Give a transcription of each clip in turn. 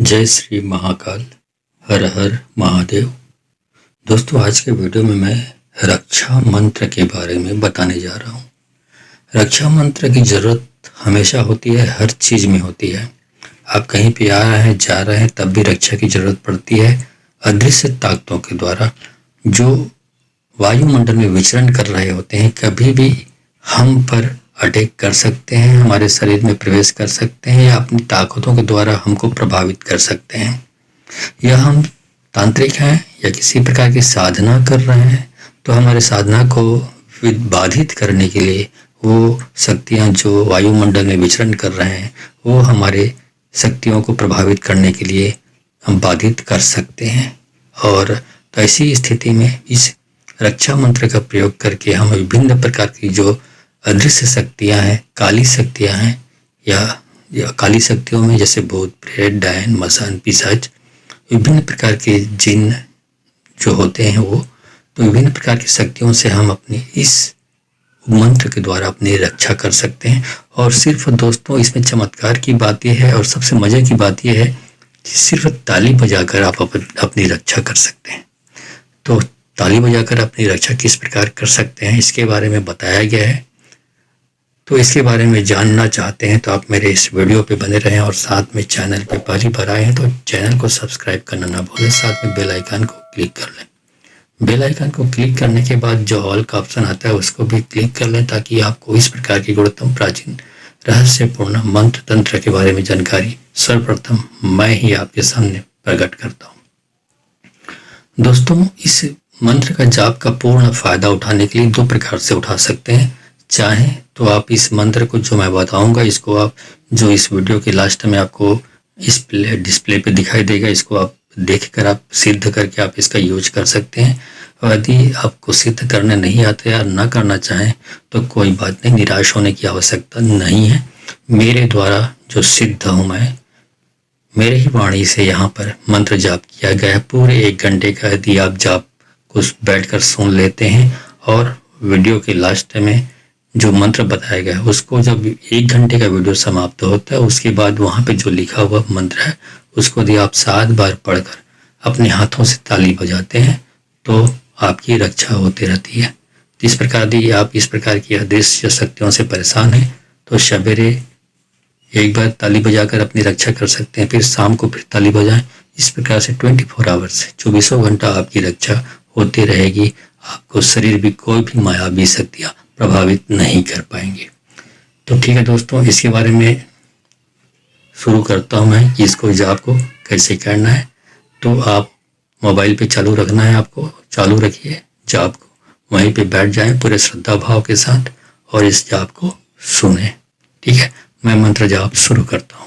जय श्री महाकाल। हर हर महादेव। दोस्तों, आज के वीडियो में मैं रक्षा मंत्र के बारे में बताने जा रहा हूँ। रक्षा मंत्र की ज़रूरत हमेशा होती है, हर चीज़ में होती है। आप कहीं पे आ रहे हैं, जा रहे हैं, तब भी रक्षा की ज़रूरत पड़ती है। अदृश्य ताकतों के द्वारा जो वायुमंडल में विचरण कर रहे होते हैं, कभी भी हम पर अटैक कर सकते हैं, हमारे शरीर में प्रवेश कर सकते हैं या अपनी ताकतों के द्वारा हमको प्रभावित कर सकते हैं। या हम तांत्रिक हैं या किसी प्रकार की साधना कर रहे हैं, तो हमारे साधना को बाधित करने के लिए वो शक्तियाँ जो वायुमंडल में विचरण कर रहे हैं, वो हमारे शक्तियों को प्रभावित करने के लिए हम बाधित कर सकते हैं। और तो ऐसी स्थिति में इस रक्षा मंत्र का प्रयोग करके हम विभिन्न प्रकार की जो अदृश्य शक्तियाँ हैं, काली शक्तियाँ हैं, या काली शक्तियों में जैसे भूत, प्रेत, डायन, मसान, पिशाच, विभिन्न प्रकार के जिन जो होते हैं वो, तो विभिन्न प्रकार की शक्तियों से हम अपने इस मंत्र के द्वारा अपनी रक्षा कर सकते हैं। और सिर्फ दोस्तों, इसमें चमत्कार की बात यह है और सबसे मज़े की बात यह है कि सिर्फ ताली बजाकर आप अपनी रक्षा कर सकते हैं। तो ताली बजाकर अपनी रक्षा किस प्रकार कर सकते हैं, इसके बारे में बताया गया है। तो इसके बारे में जानना चाहते हैं तो आप मेरे इस वीडियो पे बने रहें और साथ में चैनल पे पहली बार आए हैं तो चैनल को सब्सक्राइब करना ना भूलें, साथ में बेल आइकन को क्लिक कर लें। बेल आइकन को क्लिक करने के बाद जो ऑल का ऑप्शन आता है उसको भी क्लिक कर लें, ताकि आपको इस प्रकार की गुणतम, प्राचीन, रहस्यपूर्ण मंत्र तंत्र के बारे में जानकारी सर्वप्रथम मैं ही आपके सामने प्रकट करता हूँ। दोस्तों, इस मंत्र का जाप का पूर्ण फायदा उठाने के लिए दो प्रकार से उठा सकते हैं। चाहें तो आप इस मंत्र को जो मैं बताऊंगा, इसको आप जो इस वीडियो के लास्ट में आपको इस डिस्प्ले पे दिखाई देगा, इसको आप देखकर आप सिद्ध करके आप इसका यूज कर सकते हैं। और यदि आपको सिद्ध करने नहीं आते या ना करना चाहें तो कोई बात नहीं, निराश होने की आवश्यकता नहीं है। मेरे द्वारा जो सिद्ध हूँ मैं, मेरे ही वाणी से यहाँ पर मंत्र जाप किया गया है पूरे 1 घंटे का। यदि आप जाप को बैठकर सुन लेते हैं और वीडियो के लास्ट में जो मंत्र बताया गया है उसको, जब 1 घंटे का वीडियो समाप्त होता है उसके बाद वहाँ पे जो लिखा हुआ मंत्र है उसको यदि आप 7 बार पढ़कर अपने हाथों से ताली बजाते हैं तो आपकी रक्षा होती रहती है। इस प्रकार यदि आप इस प्रकार की अदृश्य शक्तियों से परेशान हैं तो सवेरे एक बार ताली बजाकर अपनी रक्षा कर सकते हैं, फिर शाम को फिर ताली बजाएं। इस प्रकार से 24 आवर्स, 24 घंटा आपकी रक्षा होती रहेगी। आपको शरीर भी कोई भी मायावी शक्तियाँ प्रभावित नहीं कर पाएंगे। तो ठीक है दोस्तों, इसके बारे में शुरू करता हूँ मैं कि इसको जाप को कैसे करना है। तो आप मोबाइल पे चालू रखना है, आपको चालू रखिए जाप को, वहीं पे बैठ जाएं पूरे श्रद्धा भाव के साथ और इस जाप को सुने। ठीक है, मैं मंत्र जाप शुरू करता हूँ।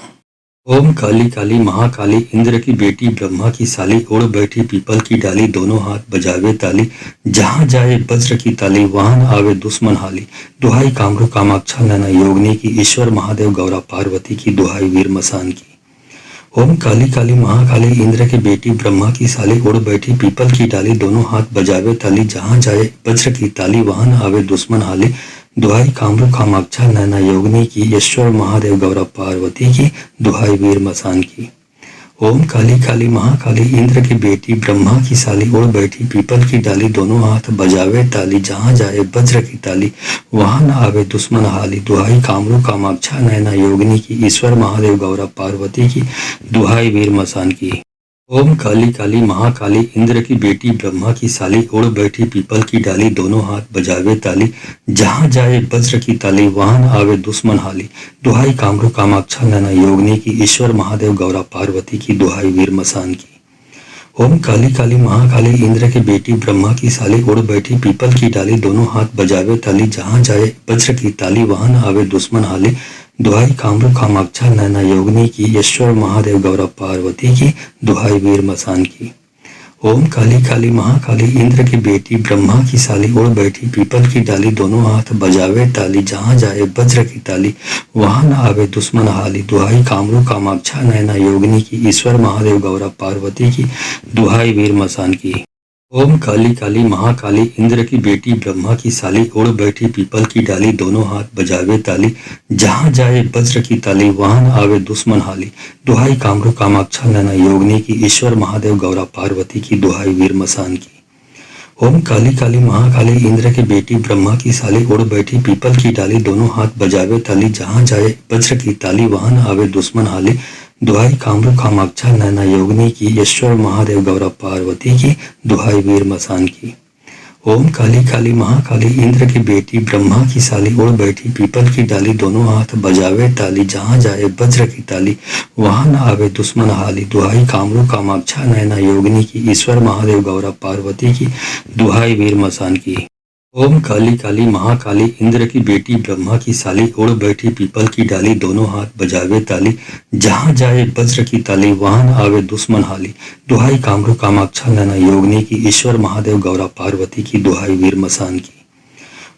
ओम काली काली महाकाली, इंद्र की बेटी, ब्रह्मा की साली, उड़ बैठी पीपल की डाली, दोनों हाथ बजावे ताली, जहाँ जाए वज्र की ताली, वहाँ न आवे दुश्मन हाली, दुहाई कामरू कामाक्षा नैना योगिनी की, ईश्वर महादेव गौरा पार्वती की, दुहाई वीर मसान की। ओम काली काली महाकाली, इंद्र की बेटी, ब्रह्मा की साली, उड़ बैठी पीपल की डाली, दोनों हाथ बजावे ताली, जहाँ जाए वज्र की ताली, वहाँ न आवे दुश्मन हाली, दुहाई कामरू कामाक्षा नैना योगिनी की, ईश्वर महादेव गौरा पार्वती की, दुहाई वीर मसान की। ओम काली काली महाकाली, इंद्र की बेटी, ब्रह्मा की साली, उड़ बैठी पीपल की डाली, दोनों हाथ बजावे ताली, जहाँ जाए वज्र की ताली, वहाँ न आवे दुश्मन हाली, दुहाई कामरू कामाक्षा नैना योगिनी की, ईश्वर महादेव गौरा पार्वती की, दुहाई वीर मसान की। ओम काली काली महाकाली, इंद्र की बेटी, ब्रह्मा की साली, उड़ बैठी पीपल की डाली, दोनों हाथ बजावे ताली, जहाँ जाए वज्र की ताली, वहाँ न आवे दुश्मन हाली, दुहाई कामरू कामाक्षा नैना योगिनी की, ईश्वर महादेव गौरा पार्वती की, दुहाई वीर मसान की। ओम काली काली महाकाली, इंद्र की बेटी, ब्रह्मा की साली, उड़ बैठी पीपल की डाली, दोनों हाथ बजावे ताली, जहाँ जाए वज्र की ताली, वहाँ न आवे दुश्मन हाली, दुहाई कामरू कामाक्षा नैना योगिनी की, ईश्वर महादेव गौरा पार्वती की, दुहाई वीर मसान की। ओम काली काली महाकाली, इंद्र की बेटी, ब्रह्मा की साली, उड़ बैठी पीपल की डाली, दोनों हाथ बजावे ताली, जहाँ जाए वज्र की ताली, वहाँ न आवे दुश्मन हाली, दुहाई कामरू कामाक्षा नैना योगिनी की, ईश्वर महादेव गौरा पार्वती की, दुहाई वीर मसान की। ओम काली काली महाकाली इंद्र की बेटी ब्रह्मा की साली उड़ बैठी पीपल की डाली दोनों हाथ बजावे ताली। जहाँ जाए वज्र की ताली वहां न आवे दुश्मन हाली। दुहाई कामरू कामाक्षा नैना योगिनी की ईश्वर महादेव गौरा पार्वती की दुहाई वीर मसान की। ओम काली काली महाकाली इंद्र की बेटी ब्रह्मा की साली उड़ बैठी पीपल की डाली दोनों हाथ बजावे ताली। जहाँ जाए वज्र की ताली वहां न आवे दुश्मन हाली। दुहाई कामरू कामाक्षा नैना योगिनी की ईश्वर महादेव गौरा पार्वती की दुहाई वीर मसान की। ओम काली काली महाकाली इंद्र की बेटी ब्रह्मा की साली उड़ बैठी पीपल की डाली दोनों हाथ बजावे ताली। जहाँ जाए वज्र की ताली वहां न आवे दुश्मन हाली। दुहाई कामरू कामाक्षा नैना योगिनी की ईश्वर महादेव गौरा पार्वती की दुहाई वीर मसान की। ओम काली काली महाकाली इंद्र की बेटी ब्रह्मा की साली उड़ बैठी पीपल की डाली दोनों हाथ बजावे ताली। जहाँ जाए वज्र की ताली वहां न आवे दुश्मन हाली। दुहाई कामरू कामाक्षा नैना योगिनी की ईश्वर महादेव गौरा पार्वती की दुहाई वीर मसान की।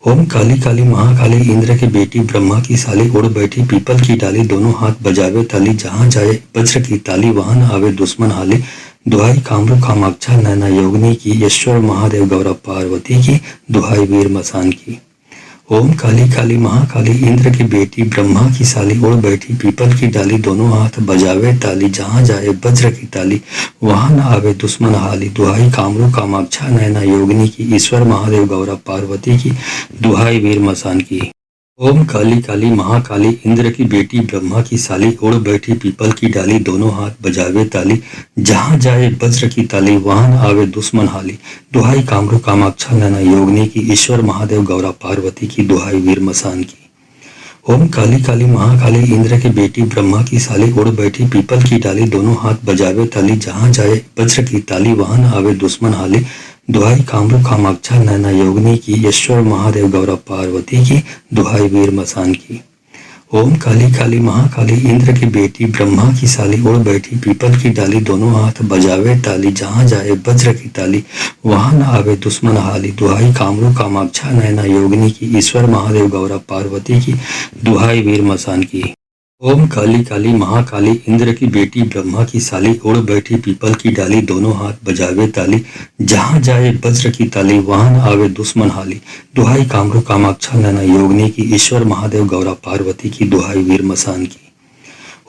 ओम काली काली महाकाली इंद्र की बेटी ब्रह्मा की साली उड़ बैठी पीपल की डाली दोनों हाथ बजावे ताली। जहाँ जाए वज्र की ताली वहां न आवे दुश्मन हाली। दुहाई कामरू कामाक्षा नैना योगिनी की ईश्वर महादेव गौरा पार्वती की दुहाई वीर मसान की। ओम काली काली महाकाली इंद्र की बेटी ब्रह्मा की साली उड़ बैठी पीपल की डाली दोनों हाथ बजावे ताली। जहाँ जाए वज्र की ताली वहां न आवे दुश्मन हाली। दुहाई कामरू कामाक्षा नैना योगिनी की ईश्वर महादेव गौरा पार्वती की दुहाई वीर मसान की। ओम काली काली महाकाली इंद्र की बेटी ब्रह्मा की साली उड़ बैठी पीपल की डाली दोनों हाथ बजावे ताली। जहाँ जाए वज्र की ताली वहां न आवे दुश्मन हाली। दुहाई कामरू कामाक्षा नैना योगिनी की ईश्वर महादेव गौरा पार्वती की दुहाई वीर मसान की। ओम काली काली महाकाली इंद्र की बेटी ब्रह्मा की साली उड़ बैठी पीपल की डाली दोनों हाथ बजावे ताली। जहाँ जाए वज्र की ताली वहां न आवे दुश्मन हाली। दुहाई कामरू कामाक्षा नैना योगिनी की ईश्वर महादेव गौरा पार्वती की दुहाई वीर मसान की। ओम काली काली महाकाली इंद्र की बेटी ब्रह्मा की साली उड़ बैठी पीपल की डाली दोनों हाथ बजावे ताली। जहाँ जाए वज्र की ताली वहां न आवे दुश्मन हाली। दुहाई कामरू कामाक्षा नैना योगिनी की ईश्वर महादेव गौरा पार्वती की दुहाई वीर मसान की। ओम काली काली महाकाली इंद्र की बेटी ब्रह्मा की साली उड़ बैठी पीपल की डाली दोनों हाथ बजावे ताली। जहाँ जाए वज्र की ताली वहां न आवे दुश्मन हाली। दुहाई कामरू कामाक्षा नैना योगिनी की ईश्वर महादेव गौरा पार्वती की दुहाई वीर मसान की।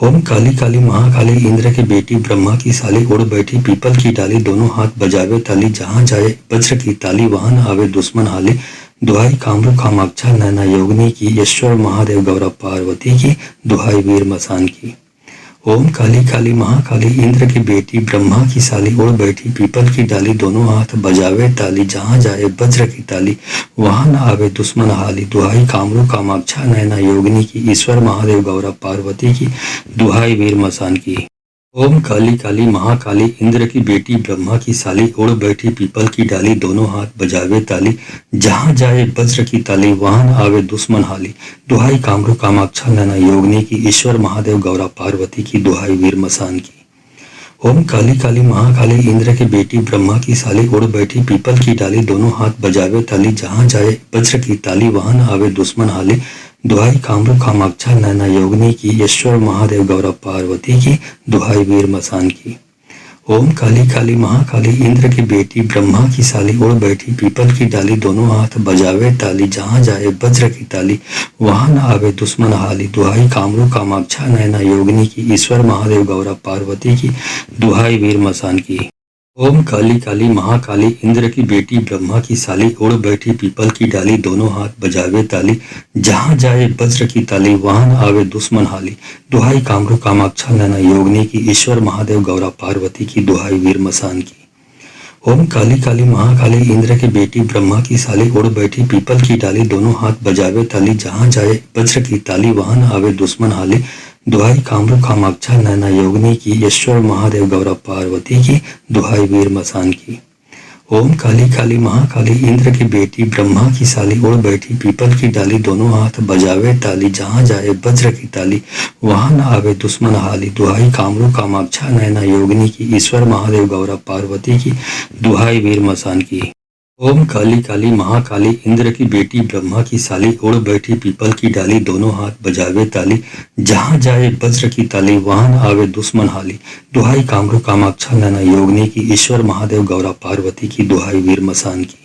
ओम काली काली महाकाली इंद्र की बेटी ब्रह्मा की साली उड़ बैठी पीपल की डाली दोनों हाथ बजावे ताली। जहाँ जाए वज्र की ताली वहां न आवे दुश्मन हाली। दुहाई कामरू कामाक्षा नैना योगिनी की ईश्वर महादेव गौरा पार्वती की दुहाई वीर मसान की। ओम काली काली महाकाली इंद्र की बेटी ब्रह्मा की साली उड़ बैठी पीपल की डाली दोनों हाथ बजावे ताली। जहाँ जाए वज्र की ताली वहां न आवे दुश्मन हाली। दुहाई कामरू कामाक्षा नैना योगिनी की ईश्वर महादेव गौरा पार्वती की दुहाई वीर मसान की। ओम काली काली महाकाली इंद्र की बेटी ब्रह्मा की साली उड़ बैठी पीपल की डाली दोनों हाथ बजावे ताली। जहाँ जाए वज्र की ताली वहां न आवे दुश्मन हाली। दुहाई कामरू कामाक्षा नैना योगिनी की ईश्वर महादेव गौरा पार्वती की दुहाई वीर मसान की। ओम काली काली महाकाली इंद्र की बेटी ब्रह्मा की साली उड़ बैठी पीपल की डाली दोनों हाथ बजावे ताली। जहाँ जाए वज्र की ताली वहां न आवे दुश्मन हाली। दुहाई कामरू कामाक्षा नैना योगिनी की ईश्वर महादेव गौरा पार्वती की दुहाई वीर मसान की। ओम काली काली महाकाली इंद्र की बेटी ब्रह्मा की साली उड़ बैठी पीपल की डाली दोनों हाथ बजावे ताली। जहाँ जाए वज्र की ताली वहां न आवे दुश्मन हाली। दुहाई कामरू कामाक्षा नैना योगिनी की ईश्वर महादेव गौरा पार्वती की दुहाई वीर मसान की। ओम काली काली महाकाली इंद्र की बेटी ब्रह्मा की साली उड़ बैठी पीपल की डाली दोनों हाथ बजावे ताली। जहाँ जाए वज्र की ताली वहां न आवे दुश्मन हाली। दुहाई कामरू कामाक्षा नैना योगिनी की ईश्वर महादेव गौरा पार्वती की दुहाई वीर मसान की। ओम काली काली महाकाली इंद्र की बेटी ब्रह्मा की साली उड़ बैठी पीपल की डाली दोनों हाथ बजावे ताली। जहाँ जाए वज्र की ताली वहां न आवे दुश्मन हाली। दुहाई कामरू कामाक्षा नैना योगिनी की ईश्वर महादेव गौरा पार्वती की दुहाई वीर मसान की। ओम काली काली महाकाली इंद्र की बेटी ब्रह्मा की साली उड़ बैठी पीपल की डाली दोनों हाथ बजावे ताली। जहाँ जाए वज्र की ताली वहां न आवे दुश्मन हाली। दुहाई कामरू कामाक्षा नैना योगिनी की ईश्वर महादेव गौरा पार्वती की दुहाई वीर मसान की। ओम काली काली महाकाली इंद्र की बेटी ब्रह्मा की साली उड़ बैठी पीपल की डाली दोनों हाथ बजावे ताली जहाँ जाए वज्र की ताली वहां न आवे दुश्मन हाली दुहाई कामरू कामाक्षा नैना योगिनी की ईश्वर महादेव गौरा पार्वती की दुहाई वीर मसान की।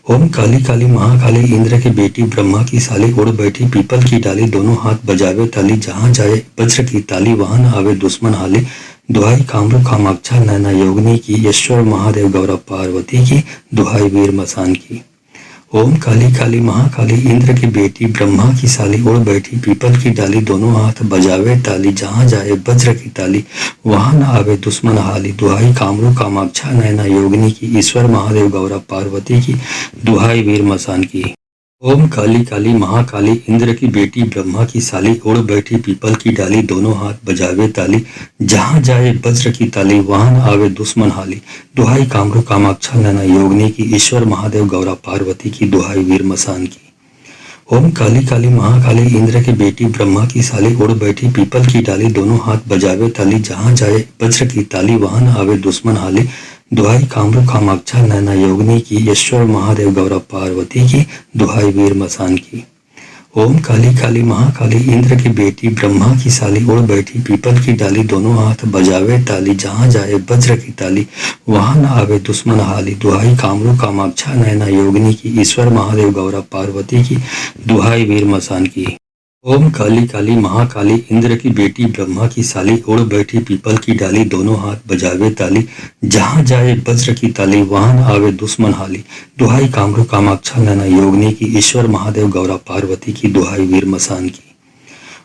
ओम काली काली महाकाली इंद्र की बेटी ब्रह्मा की साली उड़ बैठी पीपल की डाली दोनों हाथ बजावे ताली जहाँ जाए वज्र की ताली वहां न आवे दुश्मन हाली दुहाई कामरू कामाक्षा नैना योगिनी की ईश्वर महादेव गौरव पार्वती की दुहाई वीर मसान की। ओम काली काली महाकाली इंद्र की बेटी ब्रह्मा की साली उड़ बैठी पीपल की डाली दोनों हाथ बजावे ताली जहाँ जाए वज्र की ताली वहां न आवे दुश्मन हाली दुहाई कामरू कामाक्षा नैना योगिनी की ईश्वर महादेव गौरव पार्वती की दुहाई वीर मसान की। ओम काली काली महाकाली इंद्र की बेटी ब्रह्मा की साली उड़ बैठी पीपल की डाली दोनों हाथ बजावे ताली जहाँ जाए वज्र की ताली वहां न आवे दुश्मन हाली दुहाई कामरू कामाक्षा नैना योगिनी की ईश्वर महादेव गौरा पार्वती की दुहाई वीर मसान की। ओम काली काली महाकाली इंद्र की बेटी ब्रह्मा की साली उड़ बैठी पीपल की डाली दोनों हाथ बजावे ताली जहाँ जाए वज्र की ताली वहां न आवे दुश्मन हाली दुहाई कामरू कामाक्षा नैना योगिनी की ईश्वर महादेव गौरव पार्वती की दुहाई वीर मसान की। ओम काली काली महाकाली इंद्र की बेटी ब्रह्मा की साली उड़ बैठी पीपल की डाली दोनों हाथ बजावे ताली जहाँ जाए वज्र की ताली वहां न आवे दुश्मन हाली दुहाई कामरू कामाक्षा नैना योगिनी की ईश्वर महादेव गौरव पार्वती की दुहाई वीर मसान की। ओम काली काली महाकाली इंद्र की बेटी ब्रह्मा की साली उड़ बैठी पीपल की डाली दोनों हाथ बजावे ताली जहाँ जाए वज्र की ताली वहां न आवे दुश्मन हाली दुहाई कामरू कामाक्षा नैना योगिनी की ईश्वर महादेव गौरा पार्वती की दुहाई वीर मसान की।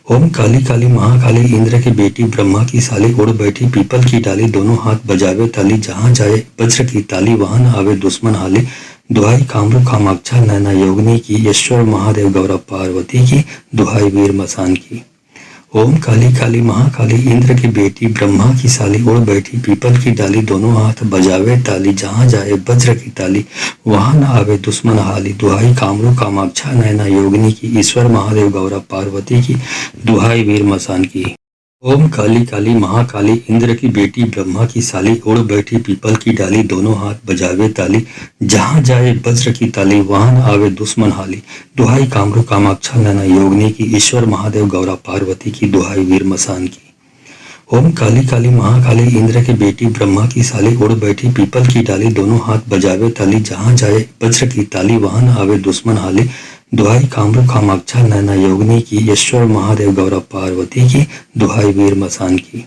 ओम काली काली महाकाली इंद्र की बेटी ब्रह्मा की साली उड़ बैठी पीपल की डाली दोनों हाथ बजावे ताली जहाँ जाए वज्र की ताली वहां न आवे दुश्मन हाली दुहाई कामरू कामाक्षा नैना योगिनी की ईश्वर महादेव गौरव पार्वती की दुहाई वीर मसान की। ओम काली काली महाकाली इंद्र की बेटी ब्रह्मा की साली उड़ बैठी पीपल की डाली दोनों हाथ बजावे ताली जहाँ जाए वज्र की ताली वहां न आवे दुश्मन हाली दुहाई कामरू कामाक्षा नैना योगिनी की ईश्वर महादेव गौरव पार्वती की दुहाई वीर मसान की। ओम काली काली महाकाली इंद्र की बेटी ब्रह्मा की साली उड़ बैठी पीपल की डाली दोनों हाथ बजावे ताली जहाँ जाए वज्र की ताली वहां न आवे दुश्मन हाली दुहाई कामरू कामाक्षा नैना योगिनी की ईश्वर महादेव गौरा पार्वती की दुहाई वीर मसान की। ओम काली काली महाकाली इंद्र की बेटी ब्रह्मा की साली उड़ बैठी पीपल की डाली दोनों हाथ बजावे ताली जहाँ जाए वज्र की ताली वहां न आवे दुश्मन हाली दुहाई कामरू कामाक्षा नैना योगिनी की ईश्वर महादेव गौरव पार्वती की दुहाई वीर मसान की।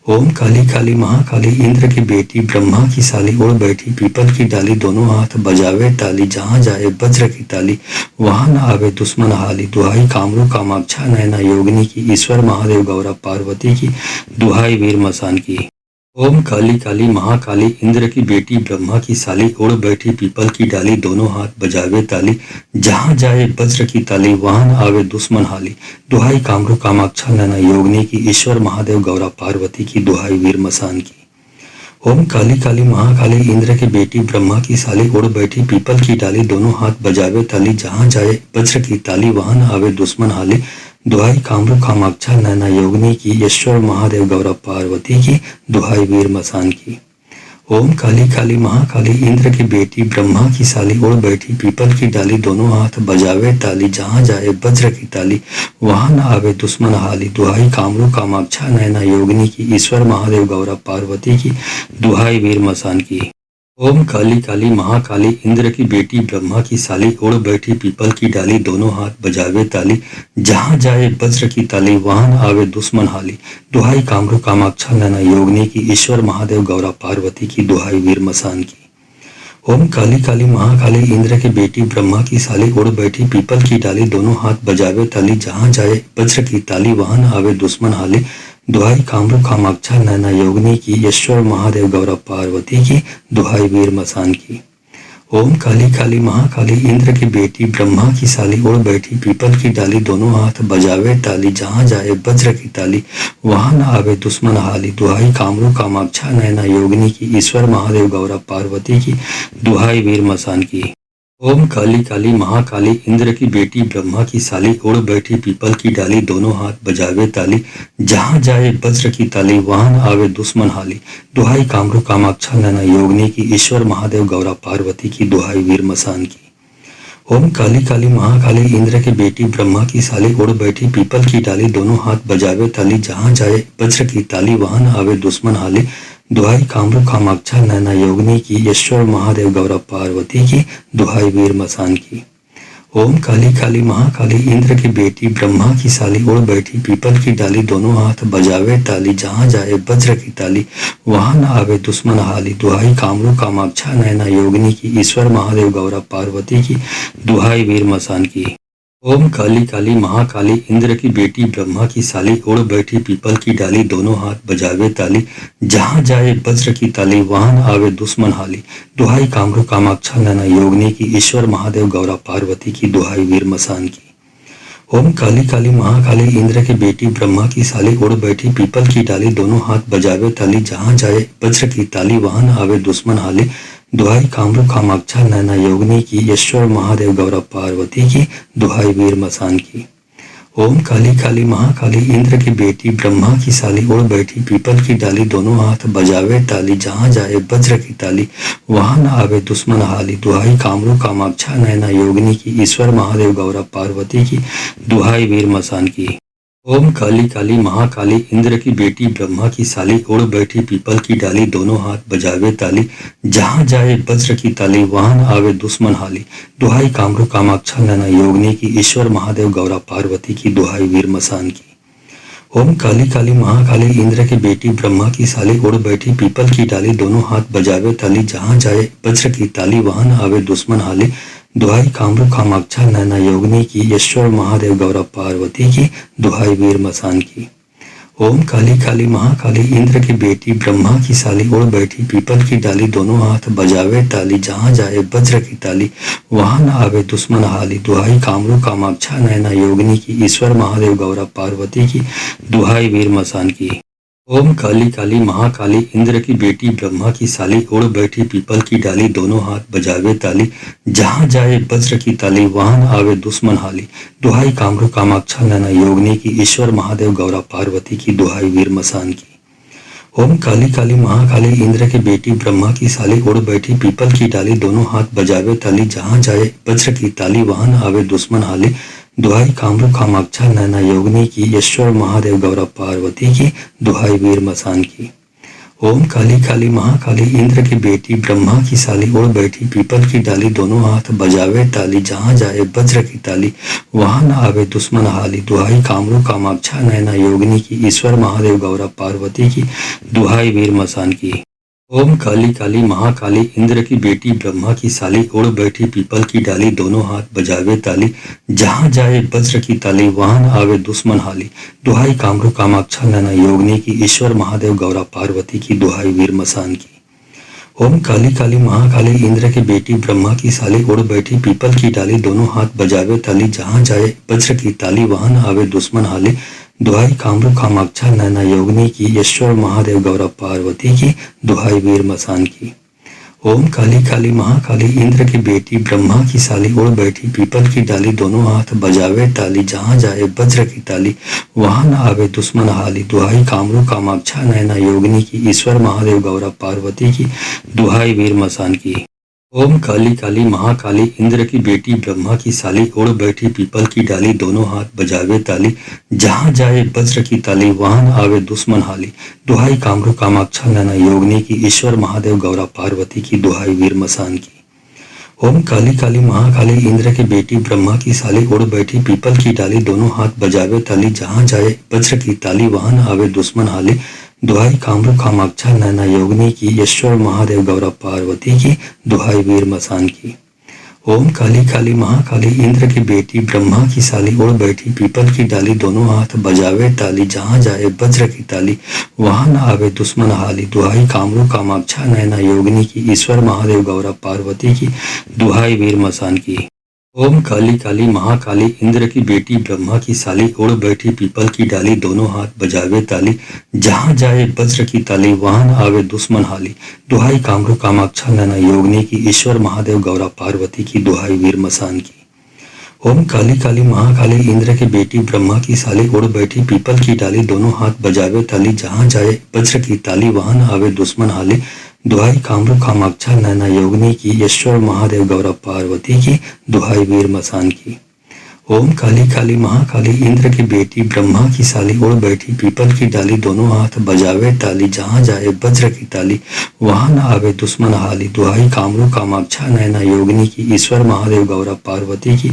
ओम काली काली महाकाली इंद्र की बेटी ब्रह्मा की साली उड़ बैठी पीपल की डाली दोनों हाथ बजावे ताली जहाँ जाए वज्र की ताली वहां न आवे दुश्मन हाली दुहाई कामरू कामाक्षा नैना योगिनी की ईश्वर महादेव गौरव पार्वती की दुहाई वीर मसान की। ओम काली काली महाकाली इंद्र की बेटी ब्रह्मा की साली उड़ बैठी पीपल की डाली दोनों हाथ बजावे ताली जहाँ जाए वज्र की ताली वहां न आवे दुश्मन हाली दुहाई कामरू कामाक्षा नैना योगिनी की ईश्वर महादेव गौरा पार्वती की दुहाई वीर मसान की। ओम काली काली महाकाली इंद्र की बेटी ब्रह्मा की साली उड़ बैठी पीपल की डाली दोनों हाथ बजावे ताली जहाँ जाए वज्र की ताली वहां न आवे दुश्मन हाली दुहाई कामरू कामाक्षा नैना योगिनी की ईश्वर महादेव गौरव पार्वती की दुहाई वीर मसान की। ओम काली काली महाकाली इंद्र की बेटी ब्रह्मा की साली उड़ बैठी पीपल की डाली दोनों हाथ बजावे ताली जहाँ जाए वज्र की ताली वहां न आवे दुश्मन हाली दुहाई कामरू कामाक्षा नैना योगिनी की ईश्वर महादेव गौरव पार्वती की दुहाई वीर मसान की। ओम काली काली महाकाली इंद्र की बेटी ब्रह्मा की साली उड़ बैठी पीपल की डाली दोनों हाथ बजावे ताली जहाँ जाए वज्र की ताली वहां न आवे दुश्मन हाली दुहाई कामरू कामाक्षा नैना योगिनी की ईश्वर महादेव गौरा पार्वती की दुहाई वीर मसान की। ओम काली काली महाकाली इंद्र की बेटी ब्रह्मा की साली उड़ बैठी पीपल की डाली दोनों हाथ बजावे ताली जहाँ जाए वज्र की ताली वहां न आवे दुश्मन हाली दुहाई कामरू कामाक्षा नैना योगिनी की ईश्वर महादेव गौरव पार्वती की दुहाई वीर मसान की। ओम काली काली महाकाली इंद्र की बेटी ब्रह्मा की साली उड़ बैठी पीपल की डाली दोनों हाथ बजावे ताली जहाँ जाए वज्र की ताली वहां न आवे दुश्मन हाली दुहाई कामरू कामाक्षा नैना योगिनी की ईश्वर महादेव गौरव पार्वती की दुहाई वीर मसान की। ओम काली काली महाकाली इंद्र की बेटी ब्रह्मा की साली उड़ बैठी पीपल की डाली दोनों हाथ बजावे ताली। जहाँ जाए वज्र की ताली वहां न आवे दुश्मन हाली। दुहाई कामरू कामाक्षा नैना योगिनी की ईश्वर महादेव गौरा पार्वती की दुहाई वीर मसान की। ओम काली काली महाकाली इंद्र की बेटी ब्रह्मा की साली उड़ बैठी पीपल की डाली दोनों हाथ बजावे ताली। जहाँ जाए वज्र की ताली वहां न आवे दुश्मन हाली। दुहाई कामरू कामाक्षा नैना योगिनी की ईश्वर महादेव गौरा पार्वती की दुहाई वीर मसान की। ओम काली काली महाकाली इंद्र की बेटी ब्रह्मा की साली उड़ बैठी पीपल की डाली दोनों हाथ बजावे ताली। जहाँ जाए वज्र की ताली वहां न आवे दुश्मन हाली। दुहाई कामरू कामाक्षा नैना योगिनी की ईश्वर महादेव गौरा पार्वती की दुहाई वीर मसान की। ओम काली काली महाकाली इंद्र की बेटी ब्रह्मा की साली उड़ बैठी पीपल की डाली दोनों हाथ बजावे ताली। जहाँ जाए वज्र की ताली वहां न आवे दुश्मन हाली। दुहाई कामरू कामाक्षा नैना योगिनी की ईश्वर महादेव गौरा पार्वती की दुहाई वीर मसान की। ओम काली काली महाकाली इंद्र की बेटी ब्रह्मा की साली उड़ बैठी पीपल की डाली दोनों हाथ बजावे ताली। जहाँ जाए वज्र की ताली वहां न आवे दुश्मन हाली। दुहाई कामरू कामाक्षा नैना योगिनी की ईश्वर महादेव गौरा पार्वती की दुहाई वीर मसान की। ओम काली काली महाकाली इंद्र की बेटी ब्रह्मा की साली उड़ बैठी पीपल की डाली दोनों हाथ बजावे ताली। जहाँ जाए वज्र की ताली वहां न आवे दुश्मन हाली। दुहाई कामरू कामाक्षा नैना योगिनी की ईश्वर महादेव गौरा पार्वती की दुहाई वीर मसान की। ओम काली काली महाकाली इंद्र की बेटी ब्रह्मा की साली उड़ बैठी पीपल की डाली दोनों हाथ बजावे ताली। जहाँ जाए वज्र की ताली वहां न आवे दुश्मन हाली। दुहाई कामरू कामाक्षा नैना योगिनी की ईश्वर महादेव गौरा पार्वती की दुहाई वीर मसान की। ओम काली काली महाकाली इंद्र की बेटी ब्रह्मा की साली उड़ बैठी पीपल की डाली दोनों हाथ बजावे ताली। जहाँ जाए वज्र की ताली वहां न आवे दुश्मन हाली। दुहाई कामरू कामाक्षा नैना योगिनी की ईश्वर महादेव गौरा पार्वती की दुहाई वीर मसान की। ओम काली काली महाकाली इंद्र की बेटी ब्रह्मा की साली उड़ बैठी पीपल की डाली दोनों हाथ बजावे ताली। जहाँ जाए वज्र की ताली वहां न आवे दुश्मन हाली। दुहाई कामरू कामाक्षा नैना योगिनी की ईश्वर महादेव गौरा पार्वती की दुहाई वीर मसान की। ओम काली काली महाकाली इंद्र की बेटी ब्रह्मा की साली उड़ बैठी पीपल की डाली दोनों हाथ बजावे ताली। जहाँ जाए वज्र की ताली वहां न आवे दुश्मन हाली। दुहाई कामरू कामाक्षा नैना योगिनी की ईश्वर महादेव गौरा पार्वती की दुहाई वीर मसान की। ओम काली काली महाकाली इंद्र की बेटी ब्रह्मा की साली उड़ बैठी पीपल की डाली दोनों हाथ बजावे ताली। जहाँ जाए वज्र की ताली वहां न आवे दुश्मन हाली। दुहाई कामरू कामाक्षा नैना योगिनी की ईश्वर महादेव गौरा पार्वती की दुहाई वीर मसान की। ओम काली काली महाकाली इंद्र की बेटी ब्रह्मा की साली उड़ बैठी पीपल की डाली दोनों हाथ बजावे ताली। जहाँ जाए वज्र की ताली वहां न आवे दुश्मन हाली। दुहाई कामरू कामाक्षा नैना योगिनी की ईश्वर महादेव गौरा पार्वती की दुहाई वीर मसान की। ओम काली काली महाकाली इंद्र की बेटी ब्रह्मा की साली उड़ बैठी पीपल की डाली दोनों हाथ बजावे ताली। जहाँ जाए वज्र की ताली वहां न आवे दुश्मन हाली। दुहाई कामरू कामाक्षा नैना योगिनी की ईश्वर महादेव गौरा पार्वती की दुहाई वीर मसान की। ओम काली काली महाकाली इंद्र की बेटी ब्रह्मा की साली उड़ बैठी पीपल की डाली दोनों हाथ बजावे ताली। जहाँ जाए वज्र की ताली वहां न आवे दुश्मन हाली। दुहाई कामरू कामाक्षा नैना योगिनी की ईश्वर महादेव गौरा पार्वती की दुहाई वीर मसान की। ओम काली काली महाकाली इंद्र की बेटी ब्रह्मा की साली उड़ बैठी पीपल की डाली दोनों हाथ बजावे ताली। जहाँ जाए वज्र की ताली वहां न आवे दुश्मन हाली। दुहाई कामरू कामाक्षा नैना योगिनी की ईश्वर महादेव गौरा पार्वती की दुहाई वीर मसान की। ओम काली काली महाकाली इंद्र की बेटी ब्रह्मा की साली उड़ बैठी पीपल की डाली दोनों हाथ बजावे ताली। जहाँ जाए वज्र की ताली वहां न आवे दुश्मन हाली। दुहाई कामरू कामाक्षा नैना योगिनी की ईश्वर महादेव गौरा पार्वती की दुहाई वीर मसान की। ओम काली काली महाकाली इंद्र की बेटी ब्रह्मा की साली उड़ बैठी पीपल की डाली दोनों हाथ बजावे ताली। जहाँ जाए वज्र की ताली वहां न आवे दुश्मन हाली। दुहाई कामरू कामाक्षा नैना योगिनी की ईश्वर महादेव गौरा पार्वती की दुहाई वीर मसान की। ओम काली काली महाकाली इंद्र की बेटी ब्रह्मा की साली उड़ बैठी पीपल की डाली दोनों हाथ बजावे ताली। जहाँ जाए वज्र की ताली वहां न आवे दुश्मन हाली। दुहाई कामरू कामाक्षा नैना योगिनी की ईश्वर महादेव गौरा पार्वती की दुहाई वीर मसान की। ओम काली काली महाकाली इंद्र की बेटी ब्रह्मा की साली उड़ बैठी पीपल की डाली दोनों हाथ बजावे ताली जहाँ जाए वज्र की ताली वहां न आवे दुश्मन हाली दुहाई कामरू कामाक्षा नैना योगिनी की ईश्वर महादेव गौरा पार्वती की दुहाई वीर मसान की। ओम काली काली महाकाली इंद्र की बेटी ब्रह्मा की साली उड़ बैठी पीपल की डाली दोनों हाथ बजावे ताली जहाँ जाए वज्र की ताली वहां न आवे दुश्मन हाली दुहाई कामरू कामाक्षा नैना योगिनी की ईश्वर महादेव गौरव पार्वती की दुहाई वीर मसान की। ओम काली काली महाकाली इंद्र की बेटी ब्रह्मा की साली उड़ बैठी पीपल की डाली दोनों हाथ बजावे ताली जहाँ जाए वज्र की ताली वहां न आवे दुश्मन हाली दुहाई कामरू कामाक्षा नैना योगिनी की ईश्वर महादेव गौरव पार्वती की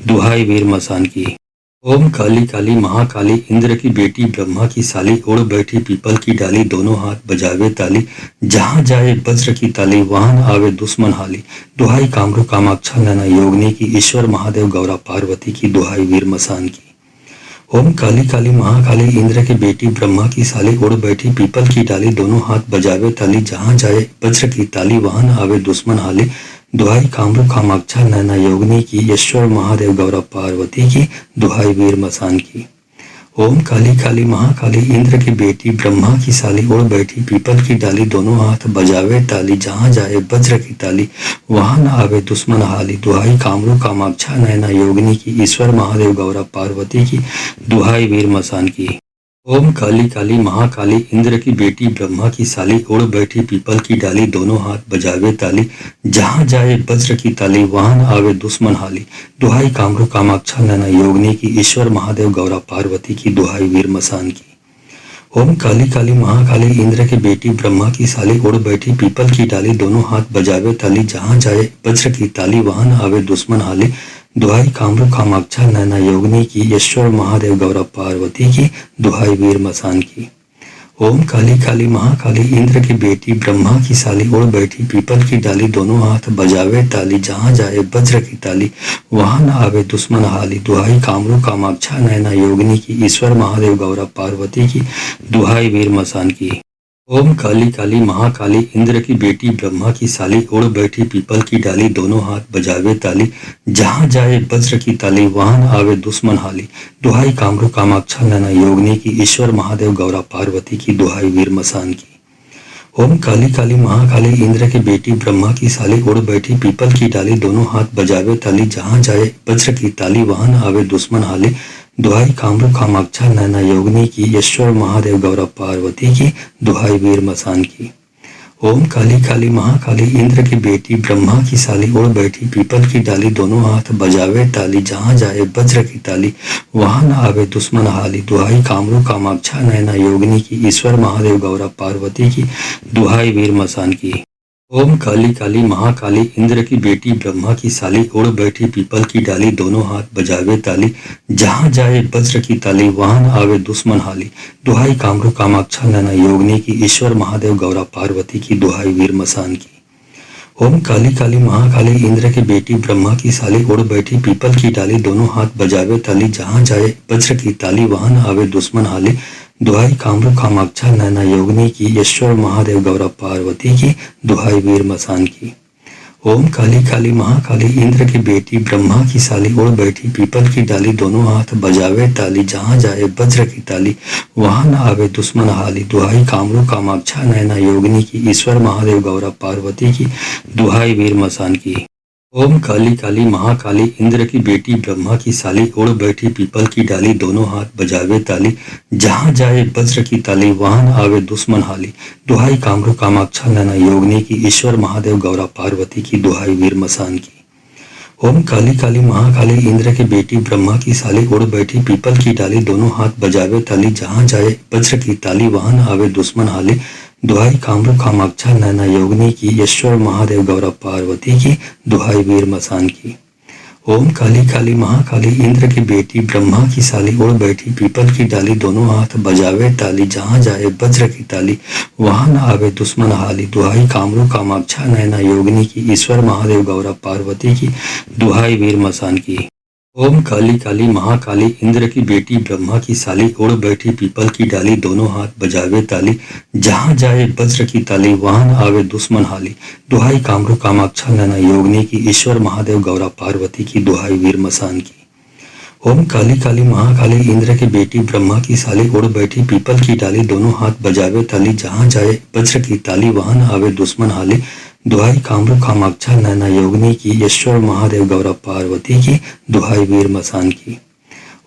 दुहाई वीर मसान की। ओम काली काली महाकाली इंद्र की बेटी ब्रह्मा की साली उड़ बैठी पीपल की डाली दोनों हाथ बजावे ताली जहाँ जाए वज्र की ताली वहां न आवे दुश्मन हाली दुहाई कामरू कामाक्षा नैना योगिनी की ईश्वर महादेव गौरा पार्वती की दुहाई वीर मसान की। ओम काली काली महाकाली इंद्र की बेटी ब्रह्मा की साली उड़ बैठी पीपल की डाली दोनों हाथ बजावे ताली जहाँ जाए वज्र की ताली वहां न आवे दुश्मन हाली दुहाई कामरू कामाक्षा नैना योगिनी की ईश्वर महादेव गौरव पार्वती की दुहाई वीर मसान की। ओम काली काली महाकाली इंद्र की बेटी ब्रह्मा की साली उड़ बैठी पीपल की डाली दोनों हाथ बजावे ताली जहाँ जाए वज्र की ताली वहां न आवे दुश्मन हाली दुहाई कामरू कामाक्षा नैना योगिनी की ईश्वर महादेव गौरव पार्वती की दुहाई वीर मसान की। ओम काली काली महाकाली इंद्र की बेटी ब्रह्मा की साली उड़ बैठी पीपल की डाली दोनों हाथ बजावे ताली जहाँ जाए वज्र की ताली वहां न आवे दुश्मन हाली दुहाई कामरू कामाक्षा नैना योगिनी की ईश्वर महादेव गौरा पार्वती की दुहाई वीर मसान की। ओम काली काली महाकाली इंद्र की बेटी ब्रह्मा की साली उड़ बैठी पीपल की डाली दोनों हाथ बजावे ताली जहाँ जाए वज्र की ताली वहां न आवे दुश्मन हाली दुहाई कामरू कामाक्षा नैना योगिनी की ईश्वर महादेव गौरव पार्वती की दुहाई वीर मसान की। ओम काली काली महाकाली इंद्र की बेटी ब्रह्मा की साली उड़ बैठी पीपल की डाली दोनों हाथ बजावे ताली जहाँ जाए वज्र की ताली वहां न आवे दुश्मन हाली दुहाई कामरू कामाक्षा नैना योगिनी की ईश्वर महादेव गौरव पार्वती की दुहाई वीर मसान की। ओम काली काली महाकाली इंद्र की बेटी ब्रह्मा की साली उड़ बैठी पीपल की डाली दोनों हाथ बजावे ताली जहाँ जाए वज्र की ताली वहां न आवे दुश्मन हाली दुहाई कामरू कामाक्षा नैना योगिनी की ईश्वर महादेव गौरा पार्वती की दुहाई वीर मसान की। ओम काली काली महाकाली इंद्र की बेटी ब्रह्मा की साली उड़ बैठी पीपल की डाली दोनों हाथ बजावे ताली जहाँ जाए वज्र की ताली वहां न आवे दुश्मन हाली दुहाई कामरू कामाक्षा नैना योगिनी की ईश्वर महादेव गौरव पार्वती की दुहाई वीर मसान की। ओम काली काली महाकाली इंद्र की बेटी ब्रह्मा की साली उड़ बैठी पीपल की डाली दोनों हाथ बजावे ताली जहाँ जाए वज्र की ताली वहां न आवे दुश्मन हाली दुहाई कामरू कामाक्षा नैना योगिनी की ईश्वर महादेव गौरव पार्वती की दुहाई वीर मसान की। ओम काली काली महाकाली इंद्र की बेटी ब्रह्मा की साली उड़ बैठी पीपल की डाली दोनों हाथ बजावे ताली जहाँ जाए वज्र की ताली वहां न आवे दुश्मन हाली दुहाई कामरू कामाक्षा नैना योगिनी की ईश्वर महादेव गौरा पार्वती की दुहाई वीर मसान की। ओम काली काली महाकाली इंद्र की बेटी ब्रह्मा की साली उड़ बैठी पीपल की डाली दोनों हाथ बजावे ताली जहाँ जाए वज्र की ताली वहां न आवे दुश्मन हाली दुहाई कामरू कामाक्षा नैना योगिनी की ईश्वर महादेव गौरव पार्वती की दुहाई वीर मसान की। ओम काली काली महाकाली इंद्र की बेटी ब्रह्मा की साली उड़ बैठी पीपल की डाली दोनों हाथ बजावे ताली जहाँ जाए वज्र की ताली वहां न आवे दुश्मन हाली दुहाई कामरू कामाक्षा नैना योगिनी की ईश्वर महादेव गौरव पार्वती की दुहाई वीर मसान की। ओम काली काली महाकाली इंद्र की बेटी ब्रह्मा की साली उड़ बैठी पीपल की डाली दोनों हाथ बजावे ताली जहाँ जाए वज्र की ताली वहां न आवे दुश्मन हाली दुहाई कामरू कामाक्षा नैना योगिनी की ईश्वर महादेव गौरा पार्वती की दुहाई वीर मसान की। ओम काली काली महाकाली इंद्र की बेटी ब्रह्मा की साली उड़ बैठी पीपल की डाली दोनों हाथ बजावे ताली जहाँ जाए वज्र की ताली वहां न आवे दुश्मन हाली दुहाई कामरू कामाक्षा नैना योगिनी की ईश्वर महादेव गौरव पार्वती की दुहाई वीर मसान की। ओम काली काली महाकाली इंद्र की बेटी ब्रह्मा की साली उड़ बैठी पीपल की डाली दोनों हाथ बजावे ताली जहाँ जाए वज्र की ताली वहां न आवे दुश्मन हाली दुहाई कामरू कामाक्षा नैना योगिनी की ईश्वर महादेव गौरव पार्वती की दुहाई वीर मसान की। ओम काली काली महाकाली इंद्र की बेटी ब्रह्मा की साली उड़ बैठी पीपल की डाली दोनों हाथ बजावे ताली जहां जाए वज्र की ताली वहां न आवे दुश्मन हाली दुहाई कामरू कामाक्षा नैना योगिनी की ईश्वर महादेव गौरा पार्वती की दुहाई वीर मसान की। ओम काली काली महाकाली इंद्र की बेटी ब्रह्मा की साली उड़ बैठी पीपल की डाली दोनों हाथ बजावे ताली जहां जाए वज्र की ताली वहां न आवे दुश्मन हाली दुहाई कामरू कामाक्षा नैना योगिनी की ईश्वर महादेव गौरा पार्वती की दुहाई वीर मसान की।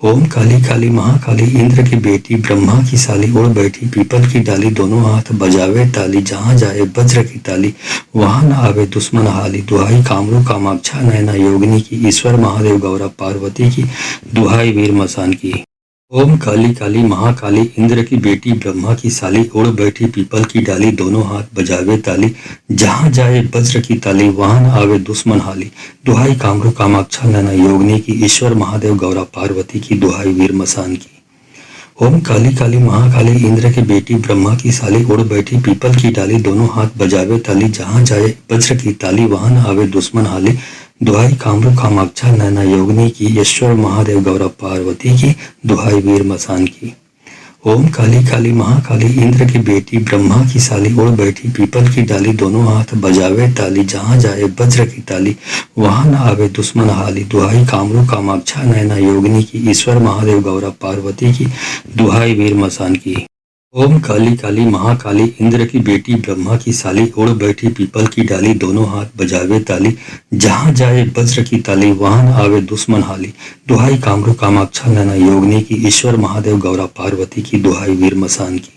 ओम काली काली महाकाली इंद्र की बेटी ब्रह्मा की साली उड़ बैठी पीपल की डाली दोनों हाथ बजावे ताली जहां जाए वज्र की ताली वहां न आवे दुश्मन हाली दुहाई कामरू कामाक्षा नैना योगिनी की ईश्वर महादेव गौरा पार्वती की दुहाई वीर मसान की। ओम काली काली महाकाली इंद्र की बेटी ब्रह्मा की साली उड़ बैठी पीपल की डाली दोनों हाथ बजावे ताली जहां जाए वज्र की ताली वहां न आवे दुश्मन हाली दुहाई कामरू कामाक्षा नैना योगिनी की ईश्वर महादेव गौरा पार्वती की दुहाई वीर मसान की। ओम काली काली महाकाली इंद्र की बेटी ब्रह्मा की साली उड़ बैठी पीपल की डाली दोनों हाथ बजावे ताली जहां जाए वज्र की ताली वहां न आवे दुश्मन हाली दुहाई कामरू कामाक्षा नैना योगिनी की ईश्वर महादेव गौरा पार्वती की दुहाई वीर मसान की। ओम काली काली महाकाली इंद्र की बेटी ब्रह्मा की साली उड़ बैठी पीपल की डाली दोनों हाथ बजावे ताली जहां जाए वज्र की ताली वहां न आवे दुश्मन हाली दुहाई कामरू कामाक्षा नैना योगिनी की ईश्वर महादेव गौरा पार्वती की दुहाई वीर मसान की। ओम काली काली महाकाली इंद्र की बेटी ब्रह्मा की साली उड़ बैठी पीपल की डाली दोनों हाथ बजावे ताली जहां जाए वज्र की ताली वहां न आवे दुश्मन हाली दुहाई कामरू कामाक्षा नैना योगिनी की ईश्वर महादेव गौरा पार्वती की दुहाई वीर मसान की।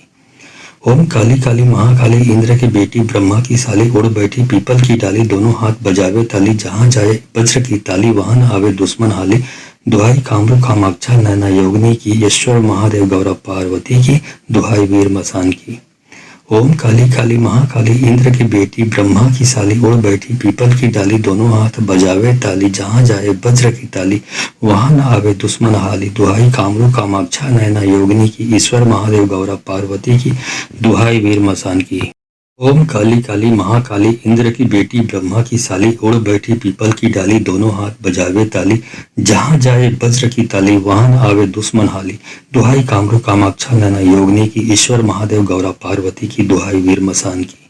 ओम काली काली महाकाली इंद्र की बेटी ब्रह्मा की साली उड़ बैठी पीपल की डाली दोनों हाथ बजावे ताली जहां जाए वज्र की ताली वहां न आवे दुश्मन हाली दुहाई कामरू कामाक्षा नैना योगिनी की ईश्वर महादेव गौरा पार्वती की दुहाई वीर मसान की। ओम काली काली महाकाली इंद्र की बेटी ब्रह्मा की साली उड़ बैठी पीपल की डाली दोनों हाथ बजावे ताली जहां जाए वज्र की ताली वहां न आवे दुश्मन हाली दुहाई कामरू कामाक्षा नैना योगिनी की ईश्वर महादेव गौरा पार्वती की दुहाई वीर मसान की। ओम काली काली महाकाली इंद्र की बेटी ब्रह्मा की साली उड़ बैठी पीपल की डाली दोनों हाथ बजावे ताली जहां जाए वज्र की ताली वहां न आवे दुश्मन हाली दुहाई कामरू कामाक्षा नैना योगिनी की ईश्वर महादेव गौरा पार्वती की दुहाई वीर मसान की।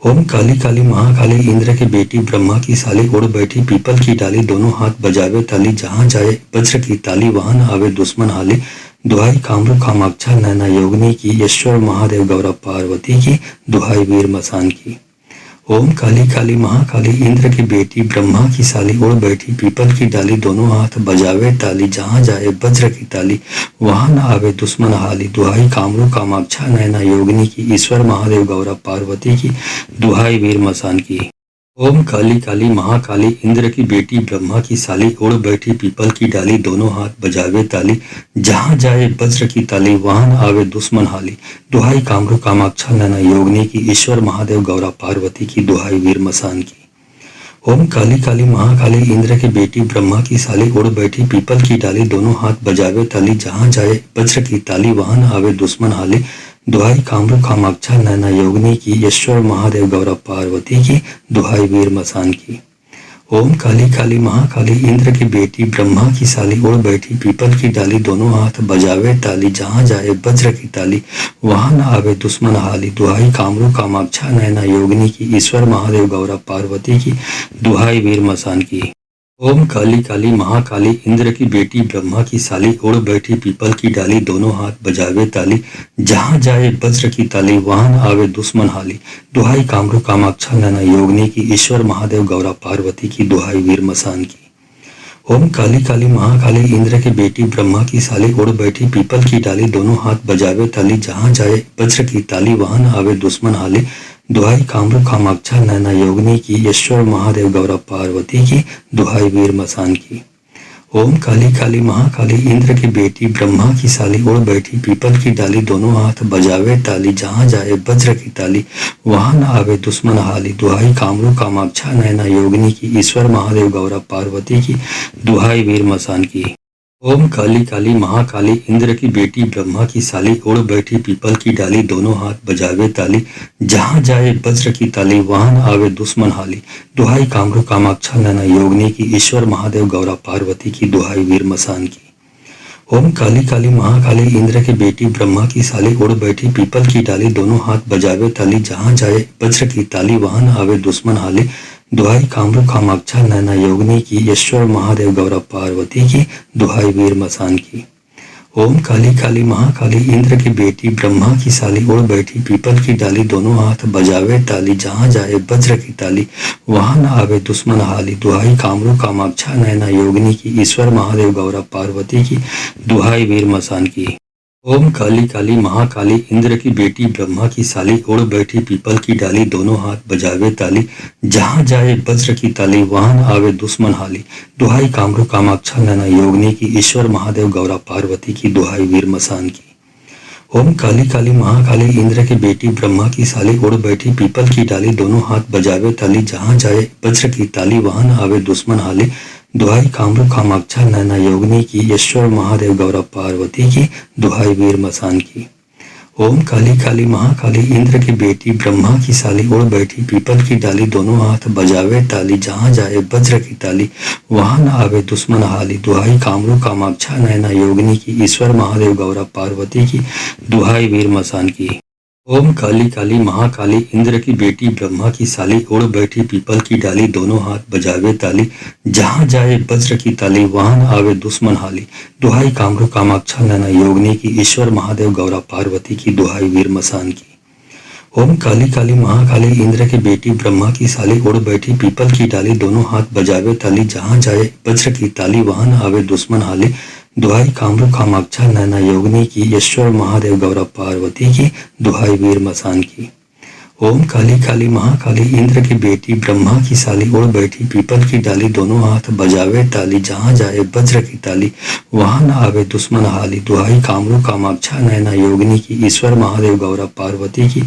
ओम काली काली महाकाली इंद्र की बेटी ब्रह्मा की साली उड़ बैठी पीपल की डाली दोनों हाथ बजावे ताली जहां जाए वज्र की ताली वहां न आवे दुश्मन हाली दुहाई कामरू कामाक्षा नैना योगिनी की ईश्वर महादेव गौरा पार्वती की दुहाई वीर मसान की। ओम काली काली महाकाली इंद्र की बेटी ब्रह्मा की साली उड़ बैठी पीपल की डाली दोनों हाथ बजावे ताली जहां जाए वज्र की ताली वहां न आवे दुश्मन हाली दुहाई कामरू कामाक्षा नैना योगिनी की ईश्वर महादेव गौरा पार्वती की दुहाई वीर मसान की। ओम काली काली महाकाली इंद्र की बेटी ब्रह्मा की साली उड़ बैठी पीपल की डाली दोनों हाथ बजावे ताली जहां जाए वज्र की ताली वहां न आवे दुश्मन हाली दुहाई कामरू कामाक्षा नैना योगिनी की ईश्वर महादेव गौरा पार्वती की दुहाई वीर मसान की। ओम काली काली महाकाली इंद्र की बेटी ब्रह्मा की साली उड़ बैठी पीपल की डाली दोनों हाथ बजावे ताली जहां जाए वज्र की ताली वहां न आवे दुश्मन हाली दुहाई कामरू कामाक्षा नैना योगिनी की ईश्वर महादेव गौरा पार्वती की दुहाई वीर मसान की। ओम काली काली महाकाली इंद्र की बेटी ब्रह्मा की साली उड़ बैठी पीपल की डाली दोनों हाथ बजावे ताली जहां जाए वज्र की ताली वहां न आवे दुश्मन हाली दुहाई कामरू कामाक्षा नैना योगिनी की ईश्वर महादेव गौरा पार्वती की दुहाई वीर मसान की। ओम काली काली महाकाली इंद्र की बेटी ब्रह्मा की साली उड़ बैठी पीपल की डाली दोनों हाथ बजावे ताली जहां जाए वज्र की ताली वहां न आवे दुश्मन हाली दुहाई कामरू कामाक्षा नैना योगिनी की ईश्वर महादेव गौरा पार्वती की दुहाई वीर मसान की। ओम काली काली महाकाली इंद्र की बेटी ब्रह्मा की साली उड़ बैठी पीपल की डाली दोनों हाथ बजावे ताली जहां जाए वज्र की ताली वहां न आवे दुश्मन हाली दुहाई कामरू कामाक्षा नैना योगिनी की ईश्वर महादेव गौरा पार्वती की दुहाई वीर मसान की। ओम काली काली महाकाली इंद्र की बेटी ब्रह्मा की साली उड़ बैठी पीपल की डाली दोनों हाथ बजावे ताली जहां जाए वज्र की ताली वहां न आवे दुश्मन हाली दुहाई कामरू कामाक्षा नैना योगिनी की ईश्वर महादेव गौरा पार्वती की दुहाई वीर मसान की। ओम काली काली महाकाली इंद्र की बेटी ब्रह्मा की साली उड़ बैठी पीपल की डाली दोनों हाथ बजावे ताली। जहाँ जाए वज्र की ताली वहां न आवे दुश्मन हाली। दुहाई कामरू कामाक्षा नैना योगिनी की, ईश्वर महादेव गौरा पार्वती की, दुहाई वीर मसान की। ओम काली काली महाकाली इंद्र की बेटी ब्रह्मा की साली उड़ बैठी पीपल की डाली दोनों हाथ बजावे ताली। जहाँ जाए वज्र की ताली वहां न आवे दुश्मन हाली। दुहाई कामरू कामाक्षा नैना योगिनी की, ईश्वर महादेव गौरा पार्वती की, दुहाई वीर मसान की। ओम काली काली महाकाली इंद्र की बेटी ब्रह्मा की साली उड़ बैठी पीपल की डाली दोनों हाथ बजावे ताली। जहाँ जाए वज्र की ताली वहां न आवे दुश्मन हाली। दुहाई कामरू कामाक्षा नैना योगिनी की, ईश्वर महादेव गौरा पार्वती की, दुहाई वीर मसान की। ओम काली काली महाकाली इंद्र की बेटी ब्रह्मा की साली उड़ बैठी पीपल की डाली दोनों हाथ बजावे ताली। जहाँ जाए वज्र की ताली वहां न आवे दुश्मन हाली। दुहाई कामरू कामाक्षा नैना योगिनी की, ईश्वर महादेव गौरा पार्वती की, दुहाई वीर मसान की। ओम काली काली महाकाली इंद्र की बेटी ब्रह्मा की साली उड़ बैठी पीपल की डाली दोनों हाथ बजावे ताली। जहाँ जाए वज्र की ताली वहां न आवे दुश्मन हाली। दुहाई कामरू कामाक्षा नैना योगिनी की, ईश्वर महादेव गौरा पार्वती की, दुहाई वीर मसान की। ओम काली काली महाकाली इंद्र की बेटी ब्रह्मा की साली उड़ बैठी पीपल की डाली दोनों हाथ बजावे ताली। जहाँ जाए वज्र की ताली वहां न आवे दुश्मन हाली। दुहाई कामरू कामाक्षा नैना योगिनी की, ईश्वर महादेव गौरा पार्वती की, दुहाई वीर मसान की। ओम काली काली महाकाली इंद्र की बेटी ब्रह्मा की साली उड़ बैठी पीपल की डाली दोनों हाथ बजावे ताली। जहाँ जाए वज्र की ताली वहां न आवे दुश्मन हाली। दुहाई कामरू कामाक्षा नैना योगिनी की, ईश्वर महादेव गौरा पार्वती की, दुहाई वीर मसान की। ओम काली काली महाकाली इंद्र की बेटी ब्रह्मा की साली उड़ बैठी पीपल की डाली दोनों हाथ बजावे ताली। जहाँ जाए वज्र की ताली वहां न आवे दुश्मन हाली। दुहाई कामरू कामाक्षा नैना योगिनी की, ईश्वर महादेव गौरा पार्वती की, दुहाई वीर मसान की। ओम काली काली महाकाली इंद्र की बेटी ब्रह्मा की साली उड़ बैठी पीपल की डाली दोनों हाथ बजावे ताली। जहाँ जाए वज्र की ताली वहां न आवे दुश्मन हाली। दुहाई कामरू कामाक्षा नैना योगिनी की, ईश्वर महादेव गौरा पार्वती की,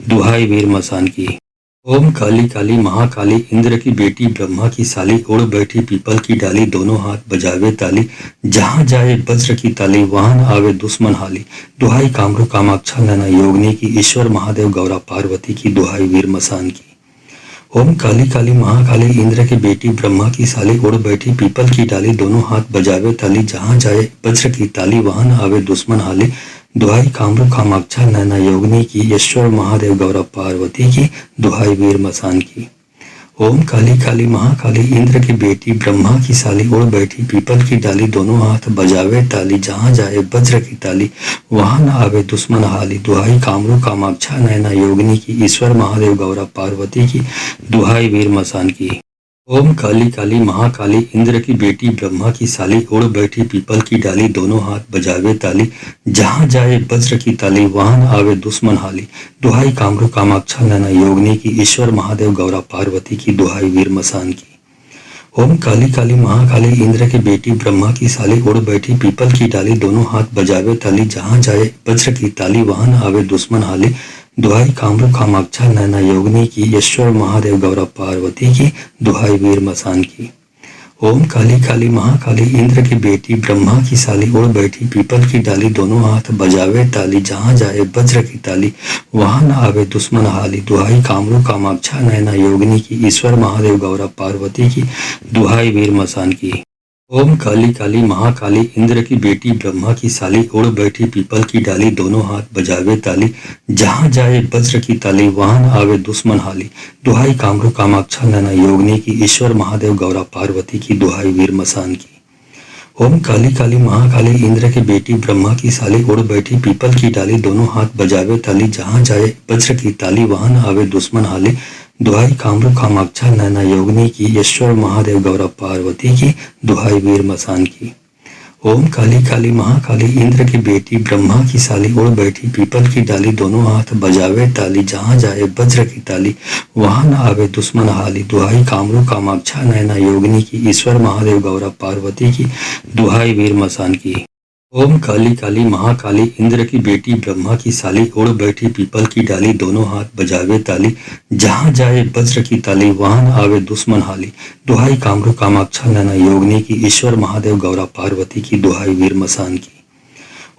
दुहाई वीर मसान की। ओम काली काली महाकाली इंद्र की बेटी ब्रह्मा की साली उड़ बैठी पीपल की डाली दोनों हाथ बजावे ताली। जहाँ जाए वज्र की ताली वहां न आवे दुश्मन हाली। दुहाई कामरू कामाक्षा नैना योगिनी की, ईश्वर महादेव गौरा पार्वती की, दुहाई वीर मसान की। ओम काली काली महाकाली इंद्र की बेटी ब्रह्मा की साली उड़ बैठी पीपल की डाली दोनों हाथ बजावे ताली। जहाँ जाए वज्र की ताली वहां न आवे दुश्मन हाली। दुहाई कामरू कामाक्षा नैना योगिनी की, ईश्वर महादेव गौरा पार्वती की, दुहाई वीर मसान की। ओम काली काली महाकाली इंद्र की बेटी ब्रह्मा की साली उड़ बैठी पीपल की डाली दोनों हाथ बजावे ताली। जहाँ जाए वज्र की ताली वहां न आवे दुश्मन हाली। दुहाई कामरू कामाक्षा नैना योगिनी की, ईश्वर महादेव गौरा पार्वती की, दुहाई वीर मसान की। ओम काली काली महाकाली इंद्र की बेटी ब्रह्मा की साली उड़ बैठी पीपल की डाली दोनों हाथ बजावे ताली। जहाँ जाए वज्र की ताली वहां न आवे दुश्मन हाली। दुहाई कामरू कामाक्षा नैना योगिनी की, ईश्वर महादेव गौरा पार्वती की, दुहाई वीर मसान की। ओम काली काली महाकाली इंद्र की बेटी ब्रह्मा की साली उड़ बैठी पीपल की डाली दोनों हाथ बजावे ताली। जहाँ जाए वज्र की ताली वहां न आवे दुश्मन हाली। दुहाई कामरू कामाक्षा नैना योगिनी की, ईश्वर महादेव गौरा पार्वती की, दुहाई वीर मसान की। ओम काली काली महाकाली इंद्र की बेटी ब्रह्मा की साली उड़ बैठी पीपल की डाली दोनों हाथ बजावे ताली। जहाँ जाए वज्र की ताली वहां न आवे दुश्मन हाली। दुहाई कामरू कामाक्षा नैना योगिनी की, ईश्वर महादेव गौरा पार्वती की, दुहाई वीर मसान की। ओम काली काली महाकाली इंद्र की बेटी ब्रह्मा की साली उड़ बैठी पीपल की डाली दोनों हाथ बजावे ताली। जहाँ जाए वज्र की ताली वहां न आवे दुश्मन हाली। दुहाई कामरू कामाक्षा नैना योगिनी की, ईश्वर महादेव गौरा पार्वती की, दुहाई वीर मसान की। ओम काली काली महाकाली इंद्र की बेटी ब्रह्मा की साली उड़ बैठी पीपल की डाली दोनों हाथ बजावे ताली। जहाँ जाए वज्र की ताली वहां न आवे दुश्मन हाली। दुहाई कामरू कामाक्षा नैना योगिनी की, ईश्वर महादेव गौरा पार्वती की, दुहाई वीर मसान की। ओम काली काली महाकाली इंद्र की बेटी ब्रह्मा की साली उड़ बैठी पीपल की डाली दोनों हाथ बजावे ताली। जहाँ जाए वज्र की ताली वहां न आवे दुश्मन हाली। दुहाई कामरू कामाक्षा नैना योगिनी की, ईश्वर महादेव गौरा पार्वती की, दुहाई वीर मसान की। ओम काली काली महाकाली इंद्र की बेटी ब्रह्मा की साली उड़ बैठी पीपल की डाली दोनों हाथ बजावे ताली जहाँ जाए वज्र की ताली वहाँ न आवे दुश्मन हाली दुहाई कामरू कामाक्षा नैना योगिनी की ईश्वर महादेव गौरा पार्वती की दुहाई वीर मसान की।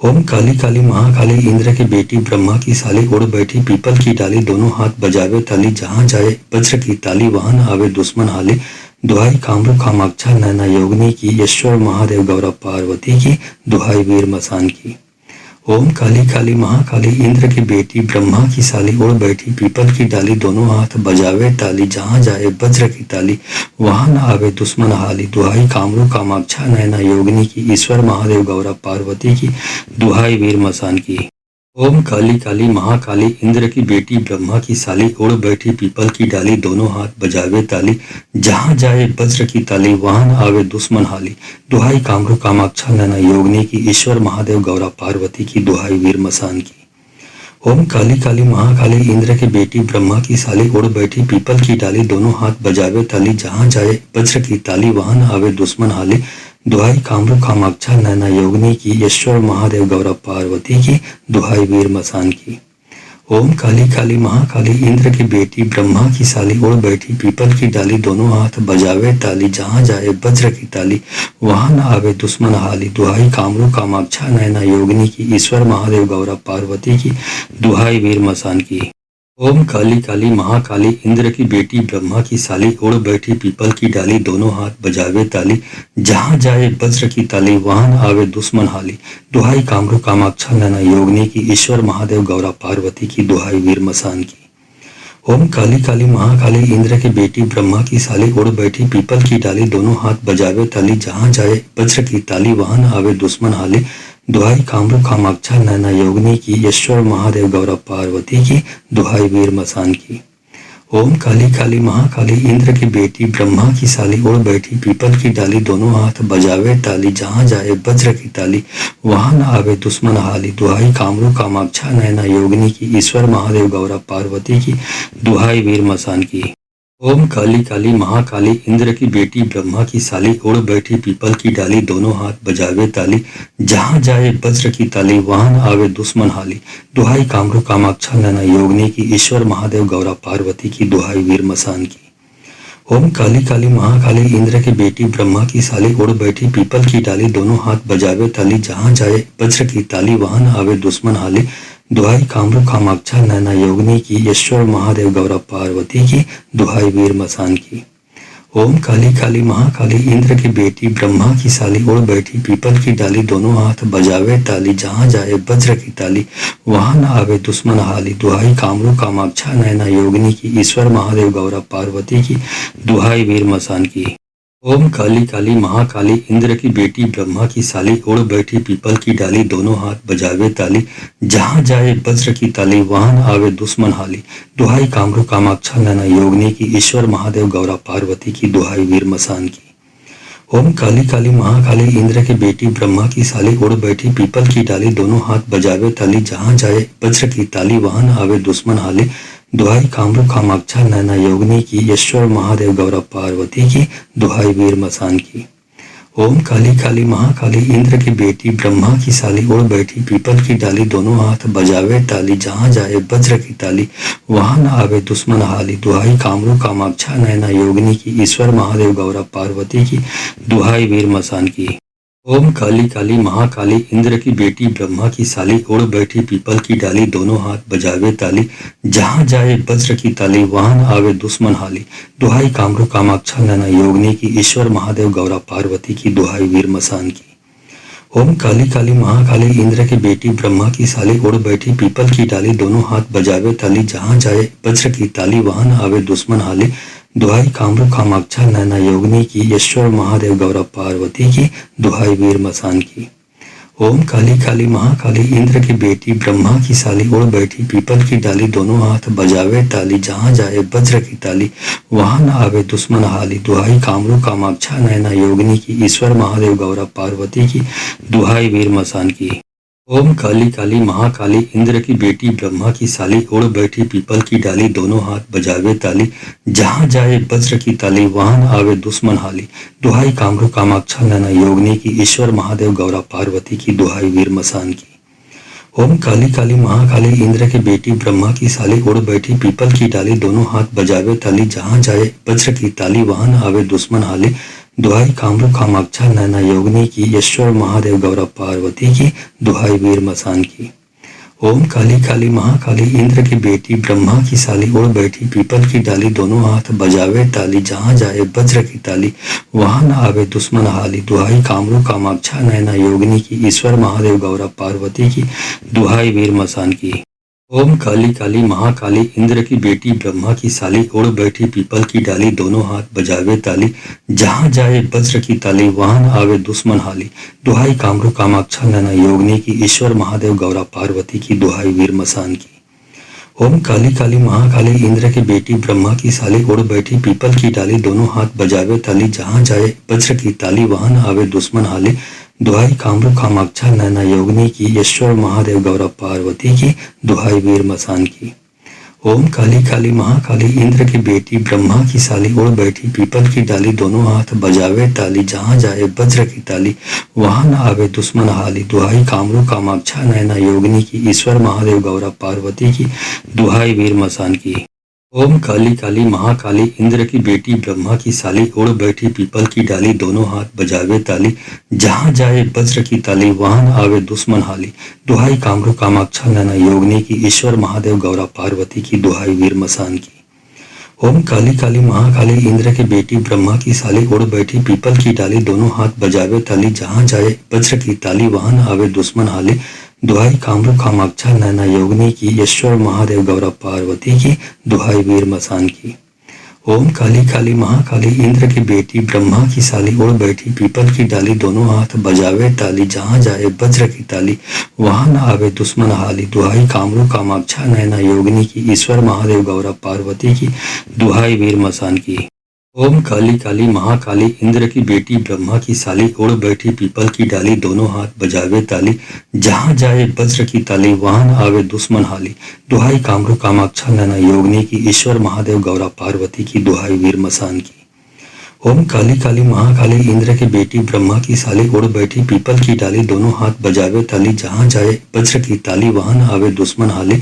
ओम काली काली महाकाली इंद्र की बेटी ब्रह्मा की साली उड़ बैठी पीपल की डाली दोनों हाथ बजावे ताली जहाँ जाए वज्र की ताली वहाँ न आवे दुश्मन हाली दुहाई कामरू कामाक्षा नैना योगिनी की ईश्वर महादेव गौरा पार्वती की दुहाई वीर मसान की। ओम काली काली महाकाली इंद्र की बेटी ब्रह्मा की साली उड़ बैठी पीपल की डाली दोनों हाथ बजावे ताली जहाँ जाए वज्र की ताली वहाँ न आवे दुश्मन हाली दुहाई कामरू कामाक्षा नैना योगिनी की ईश्वर महादेव गौरा पार्वती की दुहाई वीर मसान की। ओम काली काली महाकाली इंद्र की बेटी ब्रह्मा की साली उड़ बैठी पीपल की डाली दोनों हाथ बजावे ताली जहाँ जाए वज्र की ताली वहाँ न आवे दुश्मन हाली दुहाई कामरू कामाक्षा नैना योगिनी की ईश्वर महादेव गौरा पार्वती की दुहाई वीर मसान की। ओम काली काली महाकाली इंद्र की बेटी ब्रह्मा की साली उड़ बैठी पीपल की डाली दोनों हाथ बजावे ताली जहाँ जाए वज्र की ताली वहाँ न आवे दुश्मन हाली दुहाई कामरू कामाक्षा नैना योगिनी की ईश्वर महादेव गौरा पार्वती की दुहाई वीर मसान की। ओम काली काली महाकाली इंद्र की बेटी ब्रह्मा की साली उड़ बैठी पीपल की डाली दोनों हाथ बजावे ताली जहाँ जाए वज्र की ताली वहाँ न आवे दुश्मन हाली दुहाई कामरू कामाक्षा नैना योगिनी की ईश्वर महादेव गौरा पार्वती की दुहाई वीर मसान की। ओम काली काली महाकाली इंद्र की बेटी ब्रह्मा की साली उड़ बैठी पीपल की डाली दोनों हाथ बजावे ताली जहाँ जाए वज्र की ताली वहाँ न आवे दुश्मन हाली दुहाई कामरू कामाक्षा नैना योगिनी की ईश्वर महादेव गौरा पार्वती की दुहाई वीर मसान की। ओम काली काली महाकाली इंद्र की बेटी ब्रह्मा की साली उड़ बैठी पीपल की डाली दोनों हाथ बजावे ताली जहाँ जाए वज्र की ताली वहाँ न आवे दुश्मन हाली दुहाई कामरू कामाक्षा नैना योगिनी की ईश्वर महादेव गौरा पार्वती की दुहाई वीर मसान की। ओम काली काली महाकाली इंद्र की बेटी ब्रह्मा की साली उड़ बैठी पीपल की डाली दोनों हाथ बजावे ताली जहाँ जाए वज्र की ताली वहाँ न आवे दुश्मन हाली दुहाई कामरू कामाक्षा नैना योगिनी की ईश्वर महादेव गौरा पार्वती की दुहाई वीर मसान की। ओम काली काली महाकाली इंद्र की बेटी ब्रह्मा की साली उड़ बैठी पीपल की डाली दोनों हाथ बजावे ताली जहाँ जाए वज्र की ताली वहाँ न आवे दुश्मन हाली दुहाई कामरू कामाक्षा नैना योगिनी की ईश्वर महादेव गौरा पार्वती की दुहाई वीर मसान की। ओम काली काली महाकाली इंद्र की बेटी ब्रह्मा की साली उड़ बैठी पीपल की डाली दोनों हाथ बजावे ताली जहाँ जाए वज्र की ताली वहाँ न आवे दुश्मन हाली दुहाई कामरू कामाक्षा नैना योगिनी की ईश्वर महादेव गौरा पार्वती की दुहाई वीर मसान की। ओम काली काली महाकाली इंद्र की बेटी ब्रह्मा की साली उड़ बैठी पीपल की डाली दोनों हाथ बजावे ताली जहाँ जाए वज्र की ताली वहाँ न आवे दुश्मन हाली दुहाई कामरू कामाक्षा नैना योगिनी की ईश्वर महादेव गौरा पार्वती की दुहाई वीर मसान की। ओम काली काली महाकाली इंद्र की बेटी ब्रह्मा की साली उड़ बैठी पीपल की डाली दोनों हाथ बजावे ताली जहाँ जाए वज्र की ताली वहाँ न आवे दुश्मन हाली दुहाई कामरू कामाक्षा नैना योगिनी की ईश्वर महादेव गौरा पार्वती की दुहाई वीर मसान की। ओम काली काली महाकाली इंद्र की बेटी ब्रह्मा की साली उड़ बैठी पीपल की डाली दोनों हाथ बजावे ताली जहाँ जाए वज्र की ताली वहाँ न आवे दुश्मन हाली दुहाई कामरू कामाक्षा नैना योगिनी की ईश्वर महादेव गौरा पार्वती की दुहाई वीर मसान की। ओम काली काली महाकाली इंद्र की बेटी ब्रह्मा की साली उड़ बैठी पीपल की डाली दोनों हाथ बजावे ताली जहाँ जाए वज्र की ताली वहाँ न आवे दुश्मन हाली दुहाई कामरू कामाक्षा नैना योगिनी की ईश्वर महादेव गौरा पार्वती की दुहाई वीर मसान की। ओम काली काली महाकाली इंद्र की बेटी ब्रह्मा की साली उड़ बैठी पीपल की डाली दोनों हाथ बजावे ताली जहाँ जाए वज्र की ताली वहाँ न आवे दुश्मन हाली दुहाई कामरू कामाक्षा नैना योगिनी की ईश्वर महादेव गौरा पार्वती की दुहाई वीर मसान की। ओम काली काली महाकाली इंद्र की बेटी ब्रह्मा की साली उड़ बैठी पीपल की डाली दोनों हाथ बजावे ताली जहाँ जाए वज्र की ताली वहाँ न आवे दुश्मन हाली दुहाई कामरू कामाक्षा नैना योगिनी की ईश्वर महादेव गौरा पार्वती की दुहाई वीर मसान की। ओम काली काली महाकाली इंद्र की बेटी ब्रह्मा की साली उड़ बैठी पीपल की डाली दोनों हाथ बजावे ताली जहाँ जाए वज्र की ताली वहाँ न आवे दुश्मन हाली दुहाई कामरू कामाक्षा नैना योगिनी की ईश्वर महादेव गौरा पार्वती की दुहाई वीर मसान की। ओम काली काली महाकाली इंद्र की बेटी ब्रह्मा की साली उड़ बैठी पीपल की डाली दोनों हाथ बजावे ताली। जहाँ जाए वज्र की ताली वहां न आवे दुश्मन हाली। दुहाई कामरू कामाक्षा नैना योगिनी की ईश्वर महादेव गौरा पार्वती की दुहाई वीर मसान की। ओम काली काली महाकाली इंद्र की बेटी ब्रह्मा की साली उड़ बैठी पीपल की डाली दोनों हाथ बजावे ताली। जहाँ जाए वज्र की ताली वहां न आवे दुश्मन हाली। दुहाई कामरू कामाक्षा नैना योगिनी की ईश्वर महादेव गौरा पार्वती की दुहाई वीर मसान की। ओम काली काली महाकाली इंद्र की बेटी ब्रह्मा की साली उड़ बैठी पीपल की डाली दोनों हाथ बजावे ताली। जहाँ जाए वज्र की ताली वहां न आवे दुश्मन हाली। दुहाई कामरू कामाक्षा नैना योगिनी की ईश्वर महादेव गौरा पार्वती की दुहाई वीर मसान की। ओम काली काली महाकाली इंद्र की बेटी ब्रह्मा की साली उड़ बैठी पीपल की डाली दोनों हाथ बजावे ताली। जहाँ जाए वज्र की ताली वहां न आवे दुश्मन हाली। दुहाई कामरू कामाक्षा नैना योगिनी की ईश्वर महादेव गौरा पार्वती की दुहाई वीर मसान की। ओम काली काली महाकाली इंद्र की बेटी ब्रह्मा की साली उड़ बैठी पीपल की डाली दोनों हाथ बजावे ताली। जहाँ जाए वज्र की ताली वहां न आवे दुश्मन हाली। दुहाई कामरू कामाक्षा नैना योगिनी की ईश्वर महादेव गौरा पार्वती की दुहाई वीर मसान की। ओम काली काली महाकाली इंद्र की बेटी ब्रह्मा की साली उड़ बैठी पीपल की डाली दोनों हाथ बजावे ताली। जहाँ जाए वज्र की ताली वहां न आवे दुश्मन हाली। दुहाई कामरू कामाक्षा नैना योगिनी की ईश्वर महादेव गौरा पार्वती की दुहाई वीर मसान की। ओम काली काली महाकाली इंद्र की बेटी ब्रह्मा की साली उड़ बैठी पीपल की डाली दोनों हाथ बजावे ताली। जहाँ जाए वज्र की ताली वहां न आवे दुश्मन हाली। दुहाई कामरू कामाक्षा नैना योगिनी की ईश्वर महादेव गौरा पार्वती की दुहाई वीर मसान की। ओम काली काली महाकाली इंद्र की बेटी ब्रह्मा की साली उड़ बैठी पीपल की डाली दोनों हाथ बजावे ताली। जहाँ जाए वज्र की ताली वहां न आवे दुश्मन हाली। दुहाई कामरू कामाक्षा नैना योगिनी की ईश्वर महादेव गौरा पार्वती की दुहाई वीर मसान की। ओम काली काली महाकाली इंद्र की बेटी ब्रह्मा की साली उड़ बैठी पीपल की डाली दोनों हाथ बजावे ताली। जहाँ जाए वज्र की ताली वहां न आवे दुश्मन हाली। दुहाई कामरू कामाक्षा नैना योगिनी की ईश्वर महादेव गौरा पार्वती की दुहाई वीर मसान की। ओम काली काली महाकाली इंद्र की बेटी ब्रह्मा की साली उड़ बैठी पीपल की डाली दोनों हाथ बजावे ताली। जहाँ जाए वज्र की ताली वहां न आवे दुश्मन हाली। दुहाई कामरू कामाक्षा नैना योगिनी की ईश्वर महादेव गौरा पार्वती की दुहाई वीर मसान की। ओम काली काली महाकाली इंद्र की बेटी ब्रह्मा की साली उड़ बैठी पीपल की डाली दोनों हाथ बजावे ताली। जहाँ जाए वज्र की ताली वहां न आवे दुश्मन हाली।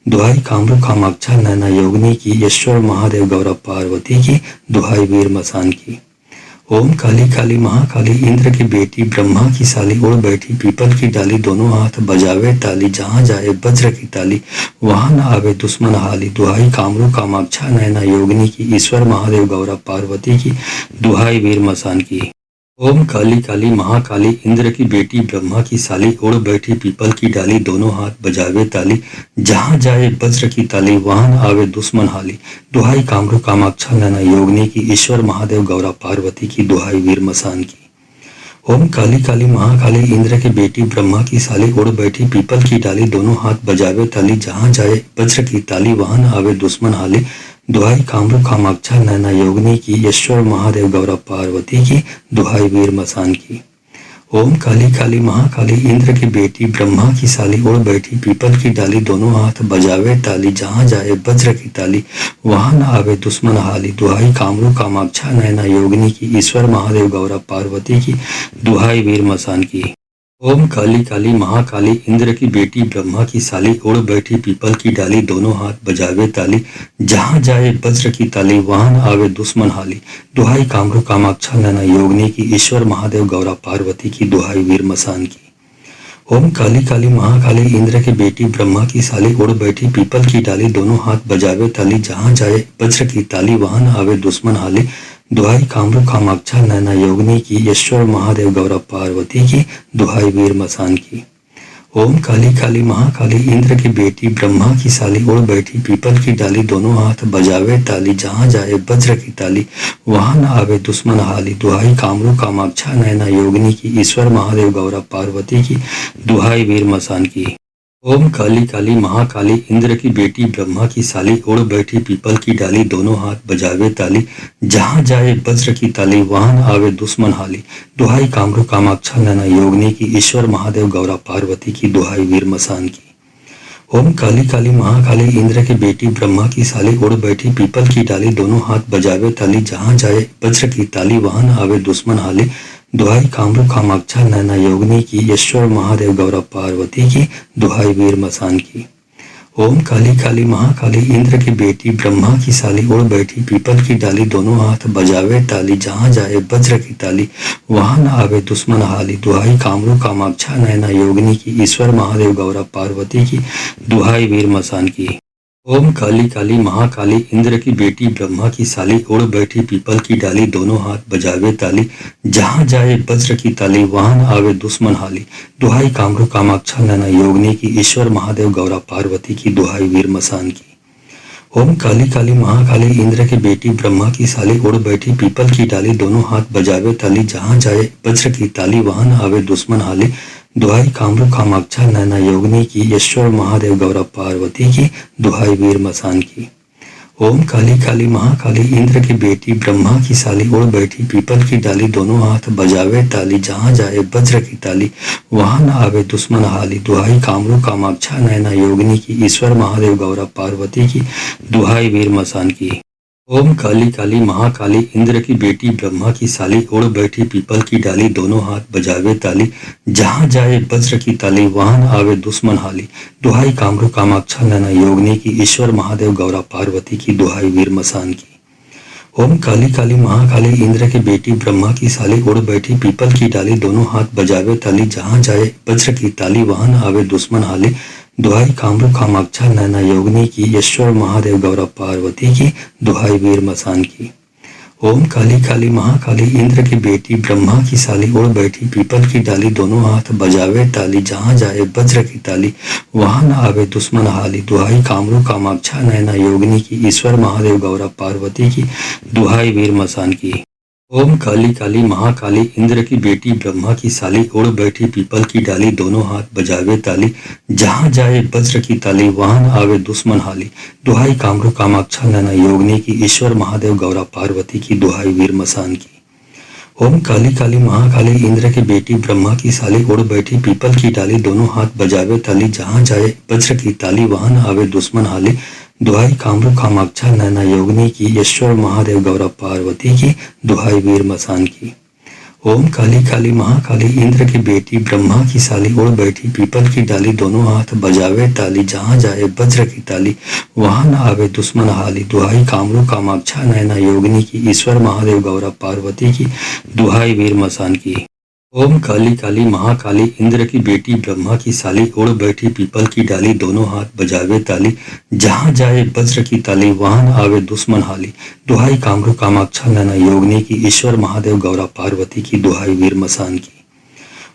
दुहाई कामरू कामाक्षा नैना योगिनी की ईश्वर महादेव गौरा पार्वती की दुहाई वीर मसान की। ओम काली काली महाकाली इंद्र की बेटी ब्रह्मा की साली उड़ बैठी पीपल की डाली दोनों हाथ बजावे ताली। जहाँ जाए वज्र की ताली वहां न आवे दुश्मन हाली। दुहाई कामरू कामाक्षा नैना योगिनी की ईश्वर महादेव गौरा पार्वती की दुहाई वीर मसान की। ओम काली काली महाकाली इंद्र की बेटी ब्रह्मा की साली उड़ बैठी पीपल की डाली दोनों हाथ बजावे ताली। जहाँ जाए वज्र की ताली वहां न आवे दुश्मन हाली। दुहाई कामरू कामाक्षा नैना योगिनी की ईश्वर महादेव गौरा पार्वती की दुहाई वीर मसान की। ओम काली काली महाकाली इंद्र की बेटी ब्रह्मा की साली उड़ बैठी पीपल की डाली दोनों हाथ बजावे ताली। जहाँ जाए वज्र की ताली वहां न आवे दुश्मन हाली। दुहाई कामरू कामाक्षा नैना योगिनी की ईश्वर महादेव गौरा पार्वती की दुहाई वीर मसान की। ओम काली काली महाकाली इंद्र की बेटी ब्रह्मा की साली उड़ बैठी पीपल की डाली दोनों हाथ बजावे ताली। जहाँ जाए वज्र की ताली वहां न आवे दुश्मन हाली। दुहाई कामरू कामाक्षा नैना योगिनी की ईश्वर महादेव गौरा पार्वती की दुहाई वीर मसान की। ओम काली काली महाकाली इंद्र की बेटी ब्रह्मा की साली उड़ बैठी पीपल की डाली दोनों हाथ बजावे ताली। जहाँ जाए वज्र की ताली वहां न आवे दुश्मन हाली। दुहाई कामरू कामाक्षा नैना योगिनी की ईश्वर महादेव गौरा पार्वती की दुहाई वीर मसान की। ओम काली काली महाकाली इंद्र की बेटी ब्रह्मा की साली उड़ बैठी पीपल की डाली दोनों हाथ बजावे ताली। जहाँ जाए वज्र की ताली वहां न आवे दुश्मन हाली। दुहाई कामरू कामाक्षा नैना योगिनी की ईश्वर महादेव गौरा पार्वती की दुहाई वीर मसान की। ओम काली काली महाकाली इंद्र की बेटी ब्रह्मा की साली उड़ बैठी पीपल की डाली दोनों हाथ बजावे ताली। जहाँ जाए वज्र की ताली वहां न आवे दुश्मन हाली। दुहाई कामरू कामाक्षा नैना योगिनी की ईश्वर महादेव गौरा पार्वती की दुहाई वीर मसान की। ओम काली काली महाकाली इंद्र की बेटी ब्रह्मा की साली उड़ बैठी पीपल की डाली दोनों हाथ बजावे ताली जहाँ जाए वज्र की ताली वहां न आवे दुश्मन हाली दुहाई कामरू कामाक्षा नैना योगिनी की ईश्वर महादेव गौरा पार्वती की दुहाई वीर मसान की। ओम काली काली महाकाली इंद्र की बेटी ब्रह्मा की साली उड़ बैठी पीपल की डाली दोनों हाथ बजावे ताली जहाँ जाए वज्र की ताली वहां न आवे दुश्मन हाली दुहाई कामरू कामाक्षा नैना योगिनी की ईश्वर महादेव गौरा पार्वती की दुहाई वीर मसान की। ओम काली काली महाकाली इंद्र की बेटी ब्रह्मा की साली उड़ बैठी पीपल की डाली दोनों हाथ बजावे ताली जहाँ जाए वज्र की ताली वहां न आवे दुश्मन हाली दुहाई कामरू कामाक्षा नैना योगिनी की ईश्वर महादेव गौरा पार्वती की दुहाई वीर मसान की। ओम काली काली महाकाली इंद्र की बेटी ब्रह्मा की साली उड़ बैठी पीपल की डाली दोनों हाथ बजावे ताली जहाँ जाए वज्र की ताली वहां न आवे दुश्मन हाली दुहाई कामरू कामाक्षा नैना योगिनी की ईश्वर महादेव गौरा पार्वती की दुहाई वीर मसान की। ओम काली काली महाकाली इंद्र की बेटी ब्रह्मा की साली उड़ बैठी पीपल की डाली दोनों हाथ बजावे ताली जहाँ जाए वज्र की ताली वहां न आवे दुश्मन हाली दुहाई कामरू कामाक्षा नैना योगिनी की ईश्वर महादेव गौरा पार्वती की दुहाई वीर मसान की। ओम काली काली महाकाली इंद्र की बेटी ब्रह्मा की साली उड़ बैठी पीपल की डाली दोनों हाथ बजावे ताली जहाँ जाए वज्र की ताली वहां न आवे दुश्मन हाली दुहाई कामरू कामाक्षा नैना योगिनी की ईश्वर महादेव गौरा पार्वती की दुहाई वीर मसान की। ओम काली काली महाकाली इंद्र की बेटी ब्रह्मा की साली उड़ बैठी पीपल की डाली दोनों हाथ बजावे ताली जहाँ जाए वज्र की ताली वहां न आवे दुश्मन हाली दुहाई कामरू कामाक्षा नैना योगिनी की ईश्वर महादेव गौरा पार्वती की दुहाई वीर मसान की। ओम काली काली महाकाली इंद्र की बेटी ब्रह्मा की साली उड़ बैठी पीपल की डाली दोनों हाथ बजावे ताली जहाँ जाए वज्र की ताली वहां न आवे दुश्मन हाली दुहाई कामरू कामाक्षा नैना योगिनी की ईश्वर महादेव गौरा पार्वती की दुहाई वीर मसान की। ओम काली काली महाकाली इंद्र की बेटी ब्रह्मा की साली उड़ बैठी पीपल की डाली दोनों हाथ बजावे ताली जहाँ जाए वज्र की ताली वहां न आवे दुश्मन हाली दुहाई कामरू कामाक्षा नैना योगिनी की ईश्वर महादेव गौरा पार्वती की दुहाई वीर मसान की। ओम काली काली महाकाली इंद्र की बेटी ब्रह्मा की साली उड़ बैठी पीपल की डाली दोनों हाथ बजावे ताली जहाँ जाए वज्र की ताली वहां न आवे दुश्मन हाली दुहाई कामरू कामाक्षा नैना योगिनी की ईश्वर महादेव गौरा पार्वती की दुहाई वीर मसान की। ओम काली काली महाकाली इंद्र की बेटी ब्रह्मा की साली उड़ बैठी पीपल की डाली दोनों हाथ बजावे ताली जहाँ जाए वज्र की ताली वहां न आवे दुश्मन हाली दुहाई कामरू कामाक्षा नैना योगिनी की ईश्वर महादेव गौरा पार्वती की दुहाई वीर मसान की। ओम काली काली महाकाली इंद्र की बेटी ब्रह्मा की साली उड़ बैठी पीपल की डाली दोनों हाथ बजावे ताली जहाँ जाए वज्र की ताली वहां न आवे दुश्मन हाली दुहाई कामरू कामाक्षा नैना योगिनी की ईश्वर महादेव गौरा पार्वती की दुहाई वीर मसान की। ओम काली काली महाकाली इंद्र की बेटी ब्रह्मा की साली उड़ बैठी पीपल की डाली दोनों हाथ बजावे ताली जहाँ जाए वज्र की ताली वहां न आवे दुश्मन हाली दुहाई कामरू कामाक्षा नैना योगिनी की ईश्वर महादेव गौरा पार्वती की दुहाई वीर मसान की।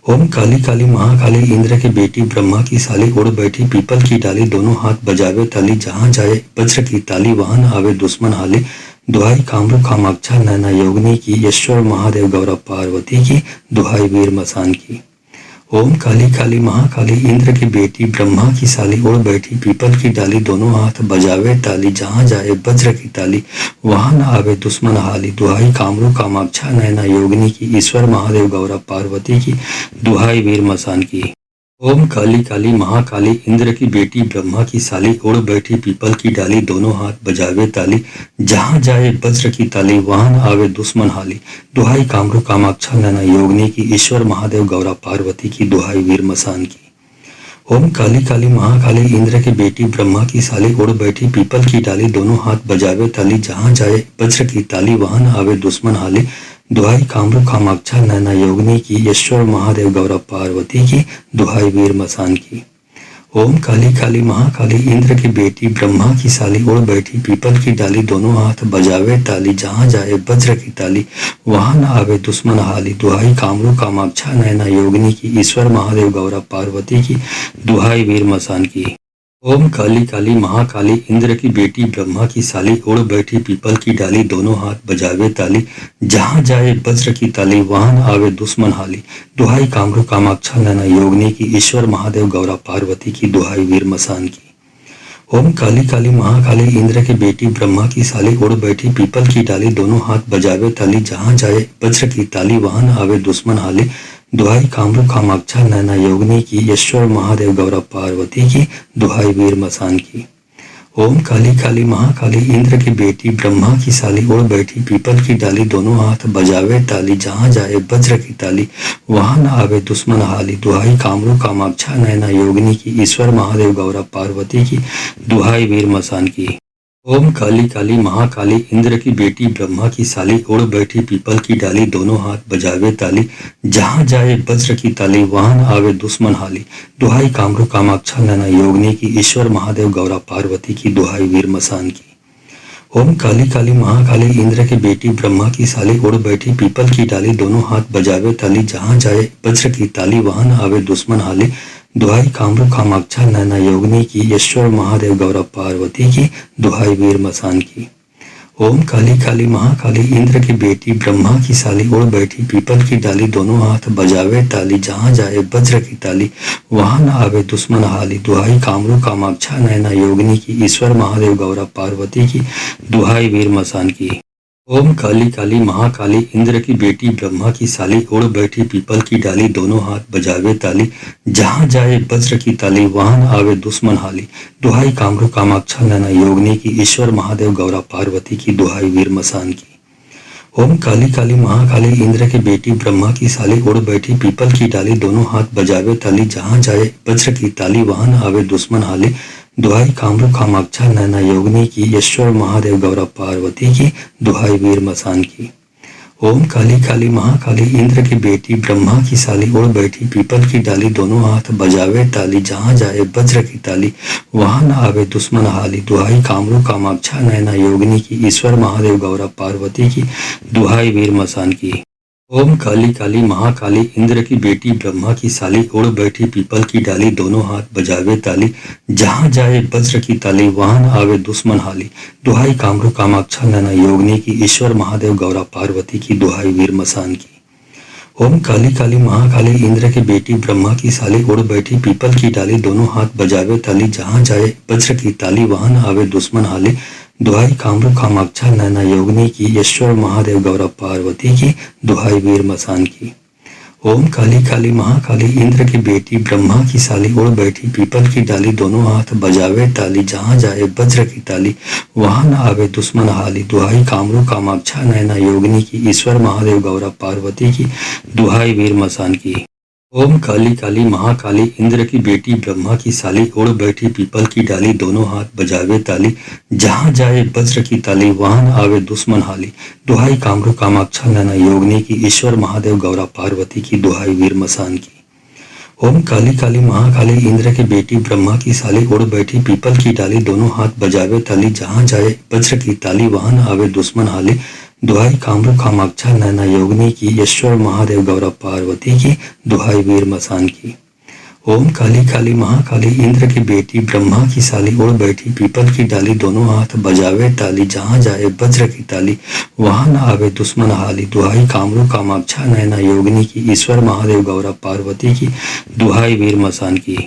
ओम काली काली महाकाली इंद्र की बेटी ब्रह्मा की साली उड़ बैठी पीपल की डाली दोनों हाथ बजावे ताली जहाँ जाए वज्र की ताली वहां न आवे दुश्मन हाली दुहाई कामरू कामाक्षा नैना योगिनी की ईश्वर महादेव गौरा पार्वती की दुहाई वीर मसान की। ओम काली काली महाकाली इंद्र की बेटी ब्रह्मा की साली उड़ बैठी पीपल की डाली दोनों हाथ बजावे ताली जहाँ जाए वज्र की ताली वहां न आवे दुश्मन हाली दुहाई कामरू कामाक्षा नैना योगिनी की ईश्वर महादेव गौरा पार्वती की दुहाई वीर मसान की। ओम काली काली महाकाली इंद्र की बेटी ब्रह्मा की साली उड़ बैठी पीपल की डाली दोनों हाथ बजावे ताली जहाँ जाए वज्र की ताली वहां न आवे दुश्मन हाली दुहाई कामरू कामाक्षा नैना योगिनी की ईश्वर महादेव गौरा पार्वती की दुहाई वीर मसान की। ओम काली काली महाकाली इंद्र की बेटी ब्रह्मा की साली उड़ बैठी पीपल की डाली दोनों हाथ बजावे ताली जहाँ जाए वज्र की ताली वहां न आवे दुश्मन हाली दुहाई कामरू कामाक्षा नैना योगिनी की ईश्वर महादेव गौरा पार्वती की दुहाई वीर मसान की। ओम काली काली महाकाली इंद्र की बेटी ब्रह्मा की साली उड़ बैठी पीपल की डाली दोनों हाथ बजावे ताली जहाँ जाए वज्र की ताली वहां न आवे दुश्मन हाली दुहाई कामरू कामाक्षा नैना योगिनी की ईश्वर महादेव गौरा पार्वती की दुहाई वीर मसान की। ओम काली काली महाकाली इंद्र की बेटी ब्रह्मा की साली उड़ बैठी पीपल की डाली दोनों हाथ बजावे ताली। जहाँ जाए वज्र की ताली वहां न आवे दुश्मन हाली। दुहाई कामरू कामाक्षा नैना योगिनी की, ईश्वर महादेव गौरा पार्वती की, दुहाई वीर मसान की। ओम काली काली महाकाली इंद्र की बेटी ब्रह्मा की साली उड़ बैठी पीपल की डाली दोनों हाथ बजावे ताली। जहाँ जाए वज्र की ताली वहां न आवे दुश्मन हाली। दुहाई कामरू कामाक्षा नैना योगिनी की, ईश्वर महादेव गौरा पार्वती की, दुहाई वीर मसान की। ओम काली काली महाकाली इंद्र की बेटी ब्रह्मा की साली उड़ बैठी पीपल की डाली दोनों हाथ बजावे ताली। जहाँ जाए वज्र की ताली वहां न आवे दुश्मन हाली। दुहाई कामरू कामाक्षा नैना योगिनी की, ईश्वर महादेव गौरा पार्वती की, दुहाई वीर मसान की। ओम काली काली महाकाली इंद्र की बेटी ब्रह्मा की साली उड़ बैठी पीपल की डाली दोनों हाथ बजावे ताली। जहाँ जाए वज्र की ताली वहां न आवे दुश्मन हाली। दुहाई कामरू कामाक्षा नैना योगिनी की, ईश्वर महादेव गौरा पार्वती की, दुहाई वीर मसान की। ओम काली काली महाकाली इंद्र की बेटी ब्रह्मा की साली उड़ बैठी पीपल की डाली दोनों हाथ बजावे ताली। जहाँ जाए वज्र की ताली वहां न आवे दुश्मन हाली। दुहाई कामरू कामाक्षा नैना योगिनी की, ईश्वर महादेव गौरा पार्वती की, दुहाई वीर मसान की। ओम काली काली महाकाली इंद्र की बेटी ब्रह्मा की साली उड़ बैठी पीपल की डाली दोनों हाथ बजावे ताली। जहाँ जाए वज्र की ताली वहां न आवे दुश्मन हाली। दुहाई कामरू कामाक्षा नैना योगिनी की, ईश्वर महादेव गौरा पार्वती की, दुहाई वीर मसान की। ओम काली काली महाकाली इंद्र की बेटी ब्रह्मा की साली उड़ बैठी पीपल की डाली दोनों हाथ बजावे ताली। जहाँ जाए वज्र की ताली वहां न आवे दुश्मन हाली। दुहाई कामरू कामाक्षा नैना योगिनी की, ईश्वर महादेव गौरा पार्वती की, दुहाई वीर मसान की। ओम काली काली महाकाली इंद्र की बेटी ब्रह्मा की साली उड़ बैठी पीपल की डाली दोनों हाथ बजावे ताली। जहाँ जाए वज्र की ताली वहां न आवे दुश्मन हाली। दुहाई कामरू कामाक्षा नैना योगिनी की, ईश्वर महादेव गौरा पार्वती की, दुहाई वीर मसान की। ओम काली काली महाकाली इंद्र की बेटी ब्रह्मा की साली उड़ बैठी पीपल की डाली दोनों हाथ बजावे ताली। जहाँ जाए वज्र की ताली वहां न आवे दुश्मन हाली। दुहाई कामरू कामाक्षा नैना योगिनी की, ईश्वर महादेव गौरा पार्वती की, दुहाई वीर मसान की। ओम काली काली महाकाली इंद्र की बेटी ब्रह्मा की साली उड़ बैठी पीपल की डाली दोनों हाथ बजावे ताली। जहाँ जाए वज्र की ताली वहां न आवे दुश्मन हाली। दुहाई कामरू कामाक्षा नैना योगिनी की, ईश्वर महादेव गौरा पार्वती की, दुहाई वीर मसान की। ओम काली काली महाकाली इंद्र की बेटी ब्रह्मा की साली उड़ बैठी पीपल की डाली दोनों हाथ बजावे ताली। जहाँ जाए वज्र की ताली वहां न आवे दुश्मन हाली। दुहाई कामरू कामाक्षा नैना योगिनी की, ईश्वर महादेव गौरा पार्वती की, दुहाई वीर मसान की। ओम काली काली महाकाली इंद्र की बेटी ब्रह्मा की साली उड़ बैठी पीपल की डाली दोनों हाथ बजावे ताली। जहाँ जाए वज्र की ताली वहां न आवे दुश्मन हाली। दुहाई कामरू कामाक्षा नैना योगिनी की, ईश्वर महादेव गौरा पार्वती की, दुहाई वीर मसान की। ओम काली काली महाकाली इंद्र की बेटी ब्रह्मा की साली उड़ बैठी पीपल की डाली दोनों हाथ बजावे ताली। जहाँ जाए वज्र की ताली वहां न आवे दुश्मन हाली। दुहाई कामरू कामाक्षा नैना योगिनी की, ईश्वर महादेव गौरा पार्वती की, दुहाई वीर मसान की। ओम काली काली महाकाली इंद्र की बेटी ब्रह्मा की साली उड़ बैठी पीपल की डाली दोनों हाथ बजावे ताली। जहाँ जाए वज्र की ताली वहां न आवे दुश्मन हाली। दुहाई कामरू कामाक्षा नैना योगिनी की, ईश्वर महादेव गौरा पार्वती की, दुहाई वीर मसान की। ओम काली काली महाकाली इंद्र की बेटी ब्रह्मा की साली उड़ बैठी पीपल की डाली दोनों हाथ बजावे ताली। जहाँ जाए वज्र की ताली वहां न आवे दुश्मन हाली। दुहाई कामरू कामाक्षा नैना योगिनी की, ईश्वर महादेव गौरा पार्वती की, दुहाई वीर मसान की।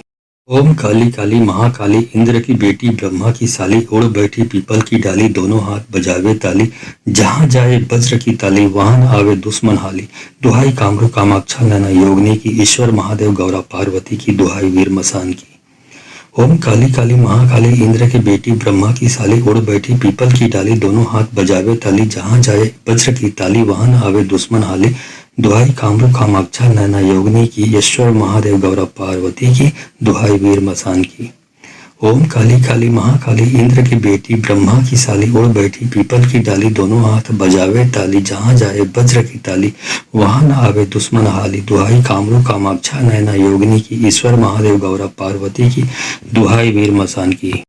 ओम काली काली महाकाली इंद्र की बेटी ब्रह्मा की साली उड़ बैठी पीपल की डाली दोनों हाथ बजावे ताली। जहाँ जाए वज्र की ताली वहां न आवे दुश्मन हाली। दुहाई कामरू कामाक्षा नैना योगिनी की, ईश्वर महादेव गौरा पार्वती की, दुहाई वीर मसान की। ओम काली काली महाकाली इंद्र की बेटी ब्रह्मा की साली उड़ बैठी पीपल की डाली दोनों हाथ बजावे ताली। जहाँ जाए वज्र की ताली वहां न आवे दुश्मन हाली। दुहाई कामरू कामाक्षा नैना योगिनी की, ईश्वर महादेव गौरा पार्वती की, दुहाई वीर मसान की। ओम काली काली महाकाली इंद्र की बेटी ब्रह्मा की साली उड़ बैठी पीपल की डाली दोनों हाथ बजावे ताली। जहाँ जाए वज्र की ताली वहां न आवे दुश्मन हाली। दुहाई कामरू कामाक्षा नैना योगिनी की, ईश्वर महादेव गौरा पार्वती की, दुहाई वीर मसान की।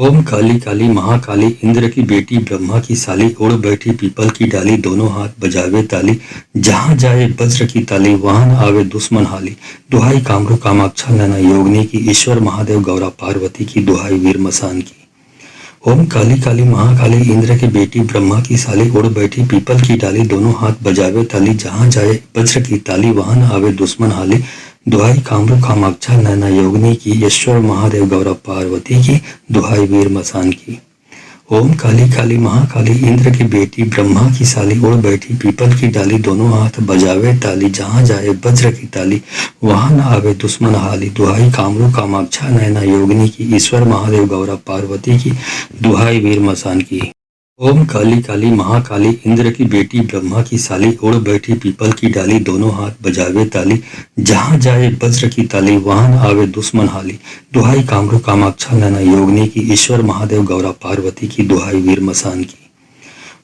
ओम काली काली महाकाली इंद्र की बेटी ब्रह्मा की साली उड़ बैठी पीपल की डाली दोनों हाथ बजावे ताली जहाँ जाए वज्र की ताली वहां न आवे दुश्मन हाली दुहाई कामरू कामाक्षा नैना योगिनी की ईश्वर महादेव गौरा पार्वती की दुहाई वीर मसान की। ओम काली काली महाकाली इंद्र की बेटी ब्रह्मा की साली उड़ बैठी पीपल की डाली दोनों हाथ बजावे ताली जहाँ जाए वज्र की ताली वहां न आवे दुश्मन हाली दुहाई कामरू कामाक्षा नैना योगिनी की ईश्वर महादेव गौरव पार्वती की दुहाई वीर मसान की। ओम काली काली महाकाली इंद्र की बेटी ब्रह्मा की साली उड़ बैठी पीपल की डाली दोनों हाथ बजावे ताली जहाँ जाए वज्र की ताली वहां न आवे दुश्मन हाली दुहाई कामरू कामाक्षा नैना योगिनी की ईश्वर महादेव गौरव पार्वती की दुहाई वीर मसान की। ओम काली काली महाकाली इंद्र की बेटी ब्रह्मा की साली उड़ बैठी पीपल की डाली दोनों हाथ बजावे ताली जहाँ जाए वज्र की ताली वहां न आवे दुश्मन हाली दुहाई कामरू कामाक्षा नैना योगिनी की ईश्वर महादेव गौरा पार्वती की दुहाई वीर मसान की।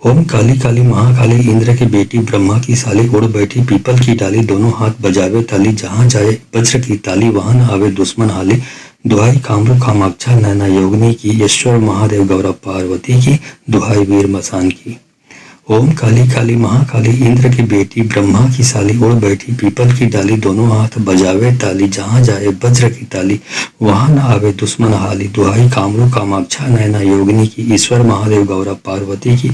ओम काली काली महाकाली इंद्र की बेटी ब्रह्मा की साली उड़ बैठी पीपल की डाली दोनों हाथ बजावे ताली जहाँ जाए वज्र की ताली वहां न आवे दुश्मन हाली दुहाई कामरू कामाक्षा नैना योगिनी की ईश्वर महादेव गौरव पार्वती की दुहाई वीर मसान की। ओम काली काली महाकाली इंद्र की बेटी ब्रह्मा की साली उड़ बैठी पीपल की डाली दोनों हाथ बजावे ताली जहाँ जाए वज्र की ताली वहां न आवे दुश्मन हाली दुहाई कामरू कामाक्षा नैना योगिनी की ईश्वर महादेव गौरव पार्वती की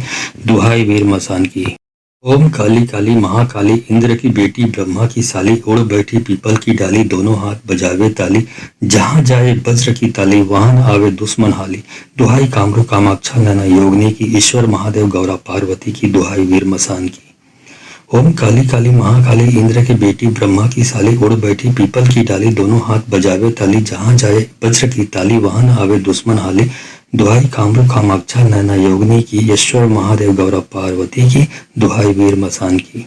दुहाई वीर मसान की। ओम काली काली महाकाली इंद्र की बेटी ब्रह्मा की साली उड़ बैठी पीपल की डाली दोनों हाथ बजावे ताली जहाँ जाए वज्र की ताली वहां न आवे दुश्मन हाली दुहाई कामरू कामाक्षा नैना योगिनी की ईश्वर महादेव गौरा पार्वती की दुहाई वीर मसान की। ओम काली काली महाकाली इंद्र की बेटी ब्रह्मा की साली उड़ बैठी पीपल की डाली दोनों हाथ बजावे ताली जहाँ जाए वज्र की ताली वहां न आवे दुश्मन हाली दुहाई कामरू कामाक्षा नैना योगिनी की ईश्वर महादेव गौरव पार्वती की दुहाई वीर मसान की।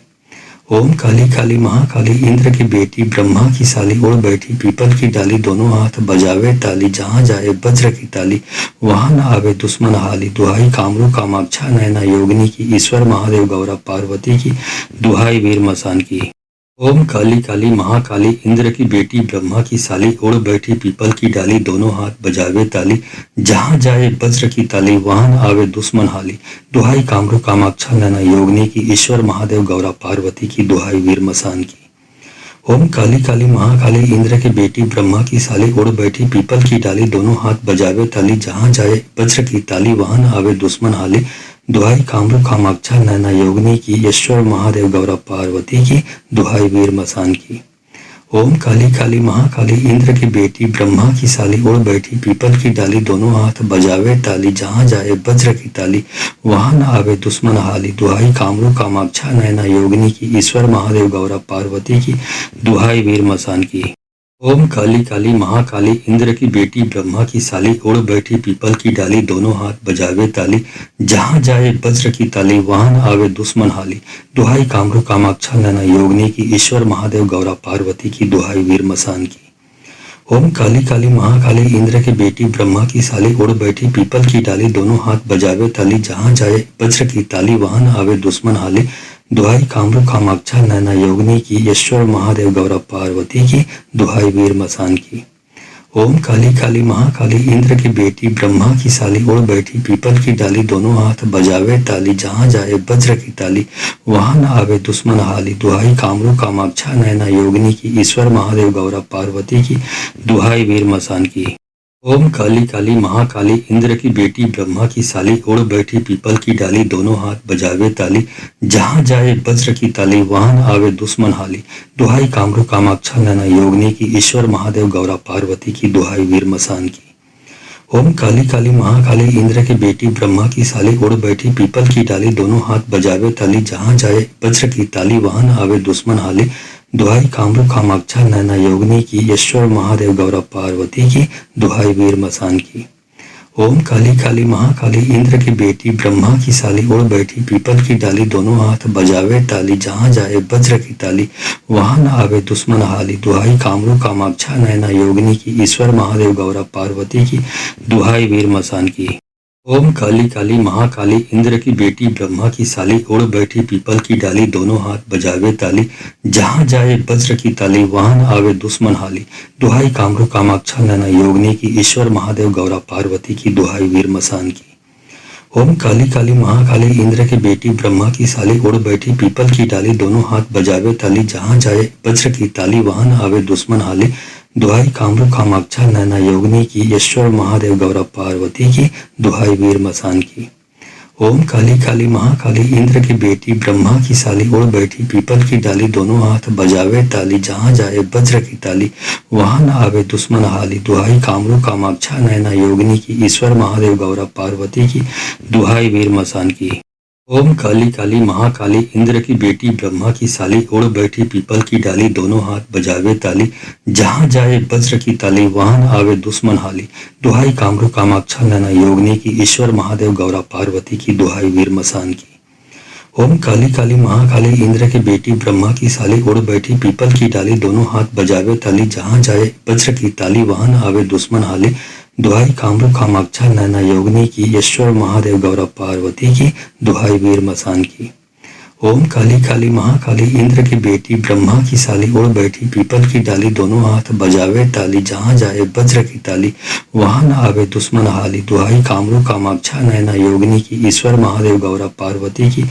ओम काली काली महाकाली इंद्र की बेटी ब्रह्मा की साली उड़ बैठी पीपल की डाली दोनों हाथ बजावे ताली जहाँ जाए वज्र की ताली वहां न आवे दुश्मन हाली दुहाई कामरू कामाक्षा नैना योगिनी की ईश्वर महादेव गौरव पार्वती की दुहाई वीर मसान की। ओम काली काली महाकाली इंद्र की बेटी ब्रह्मा की साली उड़ बैठी पीपल की डाली दोनों हाथ बजावे ताली जहाँ जाए वज्र की ताली वहां न आवे दुश्मन हाली दुहाई कामरू कामाक्षा नैना योगिनी की ईश्वर महादेव गौरा पार्वती की दुहाई वीर मसान की। ओम काली काली महाकाली इंद्र की बेटी ब्रह्मा की साली उड़ बैठी पीपल की डाली दोनों हाथ बजावे ताली जहाँ जाए वज्र की ताली वहां न आवे दुश्मन हाली दुहाई कामरू कामाक्षा नैना योगिनी की ईश्वर महादेव गौरव पार्वती की दुहाई वीर मसान की। ओम काली काली महाकाली इंद्र की बेटी ब्रह्मा की साली उड़ बैठी पीपल की डाली दोनों हाथ बजावे ताली जहाँ जाए वज्र की ताली वहां न आवे दुश्मन हाली दुहाई कामरू कामाक्षा नैना योगिनी की ईश्वर महादेव गौरव पार्वती की दुहाई वीर मसान की। ओम काली काली महाकाली इंद्र की बेटी ब्रह्मा की साली उड़ बैठी पीपल की डाली दोनों हाथ बजावे ताली जहाँ जाए वज्र की ताली वहां न आवे दुश्मन हाली दुहाई कामरू कामाक्षा नैना योगिनी की ईश्वर महादेव गौरा पार्वती की दुहाई वीर मसान की। ओम काली काली महाकाली इंद्र की बेटी ब्रह्मा की साली उड़ बैठी पीपल की डाली दोनों हाथ बजावे ताली जहाँ जाए वज्र की ताली वहां न आवे दुश्मन हाली दुहाई कामरू कामाक्षा नैना योगिनी की ईश्वर महादेव गौरव पार्वती की दुहाई वीर मसान की। ओम काली काली महाकाली इंद्र की बेटी ब्रह्मा की साली उड़ बैठी पीपल की डाली दोनों हाथ बजावे ताली जहाँ जाए वज्र की ताली वहां न आवे दुश्मन हाली दुहाई कामरू कामाक्षा नैना योगिनी की ईश्वर महादेव गौरव पार्वती की दुहाई वीर मसान की। ओम काली काली महाकाली इंद्र की बेटी ब्रह्मा की साली उड़ बैठी पीपल की डाली दोनों हाथ बजावे ताली जहाँ जाए वज्र की ताली वहां न आवे दुश्मन हाली दुहाई कामरू कामाक्षा नैना योगिनी की ईश्वर महादेव गौरा पार्वती की दुहाई वीर मसान की। ओम काली काली महाकाली इंद्र की बेटी ब्रह्मा की साली उड़ बैठी पीपल की डाली दोनों हाथ बजावे ताली जहाँ जाए वज्र की ताली वहां न आवे दुश्मन हाली दुहाई कामरू कामाक्षा नैना योगिनी की ईश्वर महादेव गौरव पार्वती की दुहाई वीर मसान की। ओम काली काली महाकाली इंद्र की बेटी ब्रह्मा की साली उड़ बैठी पीपल की डाली दोनों हाथ बजावे ताली जहाँ जाए वज्र की ताली वहां न आवे दुश्मन हाली दुहाई कामरू कामाक्षा नैना योगिनी की ईश्वर महादेव गौरव पार्वती की दुहाई वीर मसान की। ओम काली काली महाकाली इंद्र की बेटी ब्रह्मा की साली उड़ बैठी पीपल की डाली दोनों हाथ बजावे ताली। जहाँ जाए वज्र की ताली वहां न आवे दुश्मन हाली। दुहाई कामरू कामाक्षा नैना योगिनी की ईश्वर महादेव गौरा पार्वती की दुहाई वीर मसान की। ओम काली काली महाकाली इंद्र की बेटी ब्रह्मा की साली उड़ बैठी पीपल की डाली दोनों हाथ बजावे ताली। जहाँ जाए वज्र की ताली वहां न आवे दुश्मन हाली। दुहाई कामरू कामाक्षा नैना योगिनी की ईश्वर महादेव गौरा पार्वती की दुहाई वीर मसान की। ओम काली काली महाकाली इंद्र की बेटी ब्रह्मा की साली उड़ बैठी पीपल की डाली दोनों हाथ बजावे ताली। जहाँ जाए वज्र की ताली वहां न आवे दुश्मन हाली। दुहाई कामरू कामाक्षा नैना योगिनी की ईश्वर महादेव गौरा पार्वती की दुहाई वीर मसान की। ओम काली काली महाकाली इंद्र की बेटी ब्रह्मा की साली उड़ बैठी पीपल की डाली दोनों हाथ बजावे ताली। जहाँ जाए वज्र की ताली वहां न आवे दुश्मन हाली। दुहाई कामरू कामाक्षा नैना योगिनी की ईश्वर महादेव गौरा पार्वती की दुहाई वीर मसान की। ओम काली काली महाकाली इंद्र की बेटी ब्रह्मा की साली उड़ बैठी पीपल की डाली दोनों हाथ बजावे ताली। जहाँ जाए वज्र की ताली वहां न आवे दुश्मन हाली। दुहाई कामरू कामाक्षा नैना योगिनी की ईश्वर महादेव गौरा पार्वती की दुहाई वीर मसान की। ओम काली काली महाकाली इंद्र की बेटी ब्रह्मा की साली उड़ बैठी पीपल की डाली दोनों हाथ बजावे ताली। जहाँ जाए वज्र की ताली वहां न आवे दुश्मन हाली। दुहाई कामरू कामाक्षा नैना योगिनी की ईश्वर महादेव गौरा पार्वती की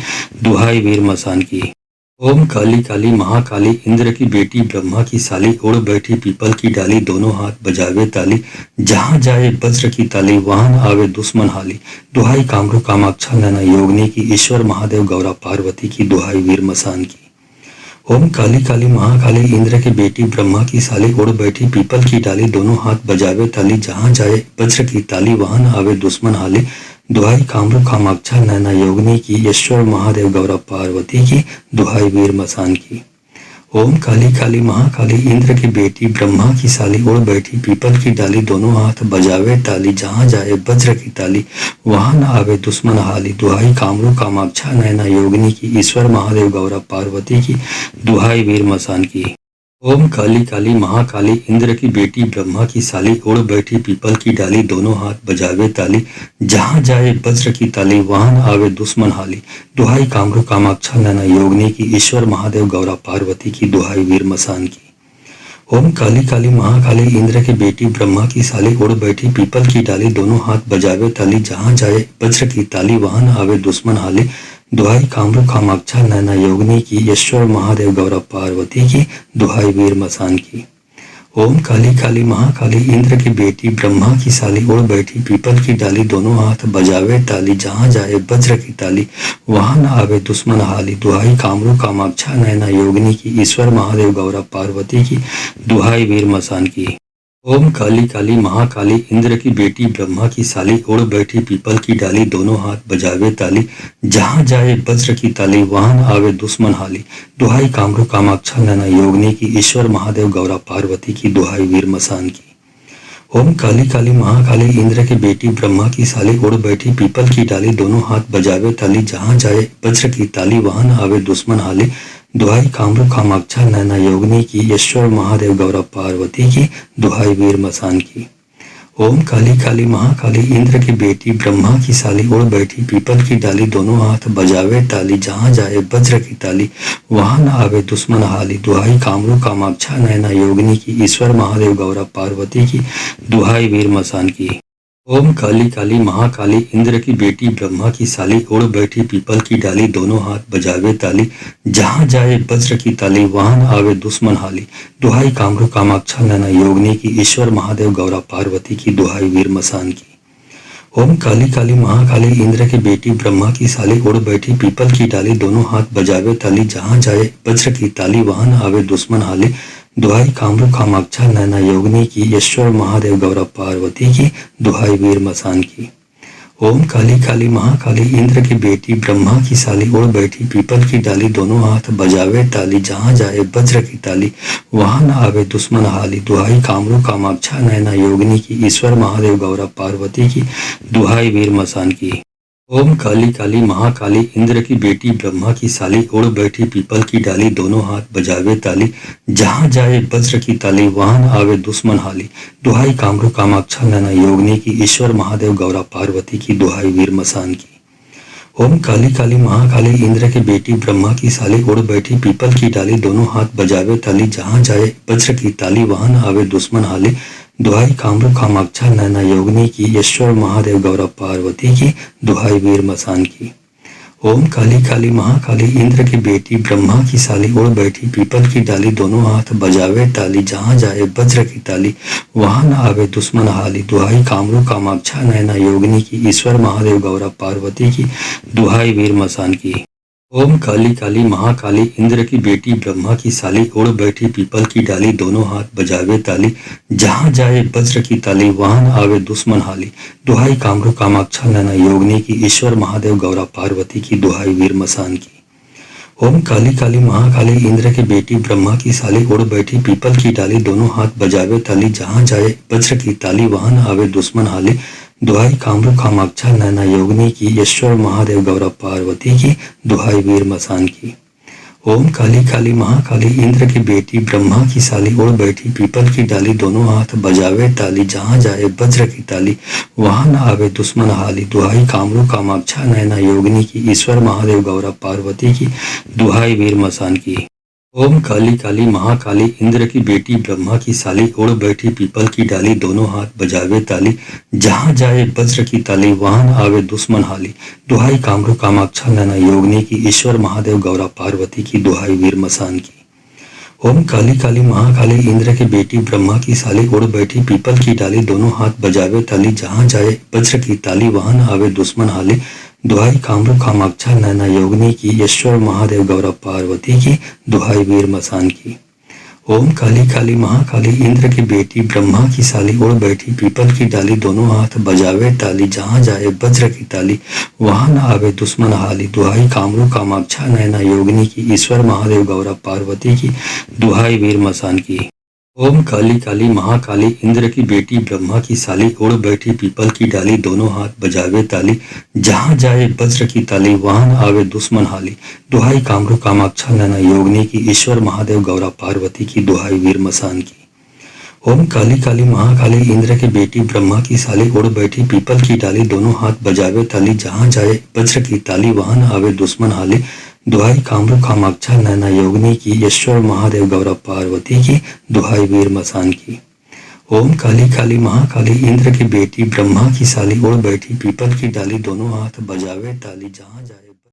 दुहाई वीर मसान की। ओम काली काली महाकाली इंद्र की बेटी ब्रह्मा की साली उड़ बैठी पीपल की डाली दोनों हाथ बजावे ताली। जहाँ जाए वज्र की ताली वहां न आवे दुश्मन हाली। दुहाई कामरू कामाक्षा नैना योगिनी की ईश्वर महादेव गौरा पार्वती की दुहाई वीर मसान की। ओम काली काली महाकाली इंद्र की बेटी ब्रह्मा की साली उड़ बैठी पीपल की डाली दोनों हाथ बजावे ताली। जहाँ जाए वज्र की ताली वहां न आवे दुश्मन हाली। दुहाई कामरू कामाक्षा नैना योगिनी की ईश्वर महादेव गौरा पार्वती की दुहाई वीर मसान की। ओम काली काली महाकाली इंद्र की बेटी ब्रह्मा की साली उड़ बैठी पीपल की डाली दोनों हाथ बजावे ताली। जहाँ जाए वज्र की ताली वहां न आवे दुश्मन हाली। दुहाई कामरू कामाक्षा नैना योगिनी की ईश्वर महादेव गौरा पार्वती की दुहाई वीर मसान की। ओम काली काली महाकाली इंद्र की बेटी ब्रह्मा की साली उड़ बैठी पीपल की डाली दोनों हाथ बजावे ताली। जहाँ जाए वज्र की ताली वहां न आवे दुश्मन हाली। दुहाई कामरू कामाक्षा नैना योगिनी की ईश्वर महादेव गौरा पार्वती की दुहाई वीर मसान की। ओम काली काली महाकाली इंद्र की बेटी ब्रह्मा की साली उड़ बैठी पीपल की डाली दोनों हाथ बजावे ताली। जहाँ जाए वज्र की ताली वहां न आवे दुश्मन हाली। दुहाई कामरू कामाक्षा नैना योगिनी की ईश्वर महादेव गौरा पार्वती की दुहाई वीर मसान की। ओम काली काली महाकाली इंद्र की बेटी ब्रह्मा की साली उड़ बैठी पीपल की डाली दोनों हाथ बजावे ताली। जहाँ जाए वज्र की ताली वहां न आवे दुश्मन हाली। दुहाई कामरू कामाक्षा नैना योगिनी की ईश्वर महादेव गौरा पार्वती की दुहाई वीर मसान की। ओम काली काली महाकाली इंद्र की बेटी ब्रह्मा की साली उड़ बैठी पीपल की डाली दोनों हाथ बजावे ताली। जहाँ जाए वज्र की ताली वहां न आवे दुश्मन हाली। दुहाई कामरू कामाक्षा नैना योगिनी की ईश्वर महादेव गौरा पार्वती की दुहाई वीर मसान की। ओम काली काली महाकाली इंद्र की बेटी ब्रह्मा की साली उड़ बैठी पीपल की डाली दोनों हाथ बजावे ताली। जहाँ जाए वज्र की ताली वहां न आवे दुश्मन हाली। दुहाई कामरू कामाक्षा नैना योगिनी की ईश्वर महादेव गौरा पार्वती की दुहाई वीर मसान की। ओम काली काली महाकाली इंद्र की बेटी ब्रह्मा की साली उड़ बैठी पीपल की डाली दोनों हाथ बजावे ताली। जहाँ जाए वज्र की ताली वहां न आवे दुश्मन हाली। दुहाई कामरू कामाक्षा नैना योगिनी की ईश्वर महादेव गौरा पार्वती की दुहाई वीर मसान की। ओम काली काली महाकाली इंद्र की बेटी ब्रह्मा की साली उड़ बैठी पीपल की डाली दोनों हाथ बजावे ताली। जहाँ जाए वज्र की ताली वहां न आवे दुश्मन हाली। दुहाई कामरू कामाक्षा नैना योगिनी की ईश्वर महादेव गौरा पार्वती की दुहाई वीर मसान की। ओम काली काली महाकाली इंद्र की बेटी ब्रह्मा की साली उड़ बैठी पीपल की डाली दोनों हाथ बजावे ताली। जहाँ जाए वज्र की ताली वहां न आवे दुश्मन हाली। दुहाई कामरू कामाक्षा नैना योगिनी की ईश्वर महादेव गौरा पार्वती की दुहाई वीर मसान की। ओम काली काली महाकाली इंद्र की बेटी ब्रह्मा की साली उड़ बैठी पीपल की डाली दोनों हाथ बजावे ताली। जहाँ जाए वज्र की ताली वहां न आवे दुश्मन हाली। दुहाई कामरू कामाक्षा नैना योगिनी की ईश्वर महादेव गौरा पार्वती की दुहाई वीर मसान की। ओम काली काली महाकाली इंद्र की बेटी ब्रह्मा की साली उड़ बैठी पीपल की डाली दोनों हाथ बजावे ताली जहाँ जाए वज्र की ताली वहां न आवे दुश्मन हाली दुहाई कामरू कामाक्षा नैना योगिनी की ईश्वर महादेव गौरा पार्वती की दुहाई वीर मसान की। ओम काली काली महाकाली इंद्र की बेटी ब्रह्मा की साली उड़ बैठी पीपल की डाली दोनों हाथ बजावे ताली जहाँ जाए वज्र की ताली वहां न आवे दुश्मन हाली दुहाई कामरू कामाक्षा नैना योगिनी की ईश्वर महादेव गौरव पार्वती की दुहाई वीर मसान की। ओम काली काली महाकाली इंद्र की बेटी ब्रह्मा की साली उड़ बैठी पीपल की डाली दोनों हाथ बजावे ताली जहाँ जाए वज्र की ताली वहां न आवे दुश्मन हाली दुहाई कामरू कामाक्षा नैना योगिनी की ईश्वर महादेव गौरव पार्वती की दुहाई वीर मसान की। ओम काली काली महाकाली इंद्र की बेटी ब्रह्मा की साली उड़ बैठी पीपल की डाली दोनों हाथ बजावे ताली जहाँ जाए वज्र की ताली वहां न आवे दुश्मन हाली दुहाई कामरू कामाक्षा नैना योगिनी की ईश्वर महादेव गौरा पार्वती की दुहाई वीर मसान की। ओम काली काली महाकाली इंद्र की बेटी ब्रह्मा की साली उड़ बैठी पीपल की डाली दोनों हाथ बजावे ताली जहाँ जाए वज्र की ताली वहां न आवे दुश्मन हाली दुहाई कामरू कामाक्षा नैना योगिनी की ईश्वर महादेव गौरव पार्वती की दुहाई वीर मसान की। ओम काली काली महाकाली इंद्र की बेटी ब्रह्मा की साली उड़ बैठी पीपल की डाली दोनों हाथ बजावे ताली जहाँ जाए वज्र की ताली वहां न आवे दुश्मन हाली दुहाई कामरू कामाक्षा नैना योगिनी की ईश्वर महादेव गौरव पार्वती की दुहाई वीर मसान की। ओम काली काली महाकाली इंद्र की बेटी ब्रह्मा की साली उड़ बैठी पीपल की डाली दोनों हाथ बजावे ताली जहाँ जाए वज्र की ताली वहां न आवे दुश्मन हाली दुहाई कामरू कामाक्षा नैना योगिनी की ईश्वर महादेव गौरा पार्वती की दुहाई वीर मसान की। ओम काली काली महाकाली इंद्र की बेटी ब्रह्मा की साली उड़ बैठी पीपल की डाली दोनों हाथ बजावे ताली जहाँ जाए वज्र की ताली वहां न आवे दुश्मन हाली दुहाई कामरू कामाक्षा नैना योगिनी की ईश्वर महादेव गौरव पार्वती की दुहाई वीर मसान की। ओम काली काली महाकाली इंद्र की बेटी ब्रह्मा की साली उड़ बैठी पीपल की डाली दोनों हाथ बजावे ताली जहाँ जाए वज्र की ताली वहां न आवे दुश्मन हाली दुहाई कामरू कामाक्षा नैना योगिनी की ईश्वर महादेव गौरव पार्वती की दुहाई वीर मसान की। ओम काली काली महाकाली इंद्र की बेटी ब्रह्मा की साली उड़ बैठी पीपल की डाली दोनों हाथ बजावे ताली जहाँ जाए वज्र की ताली वहां न आवे दुश्मन हाली दुहाई कामरू कामाक्षा नैना योगिनी की ईश्वर महादेव गौरा पार्वती की दुहाई वीर मसान की। ओम काली काली महाकाली इंद्र की बेटी ब्रह्मा की साली उड़ बैठी पीपल की डाली दोनों हाथ बजावे ताली जहाँ जाए वज्र की ताली वहां न आवे दुश्मन हाली दुहाई कामरू कामाक्षा नैना योगिनी की ईश्वर महादेव गौरव पार्वती की दुहाई वीर मसान की। ओम काली काली महाकाली इंद्र की बेटी ब्रह्मा की साली उड़ बैठी पीपल की डाली दोनों हाथ बजावे ताली जहाँ जाए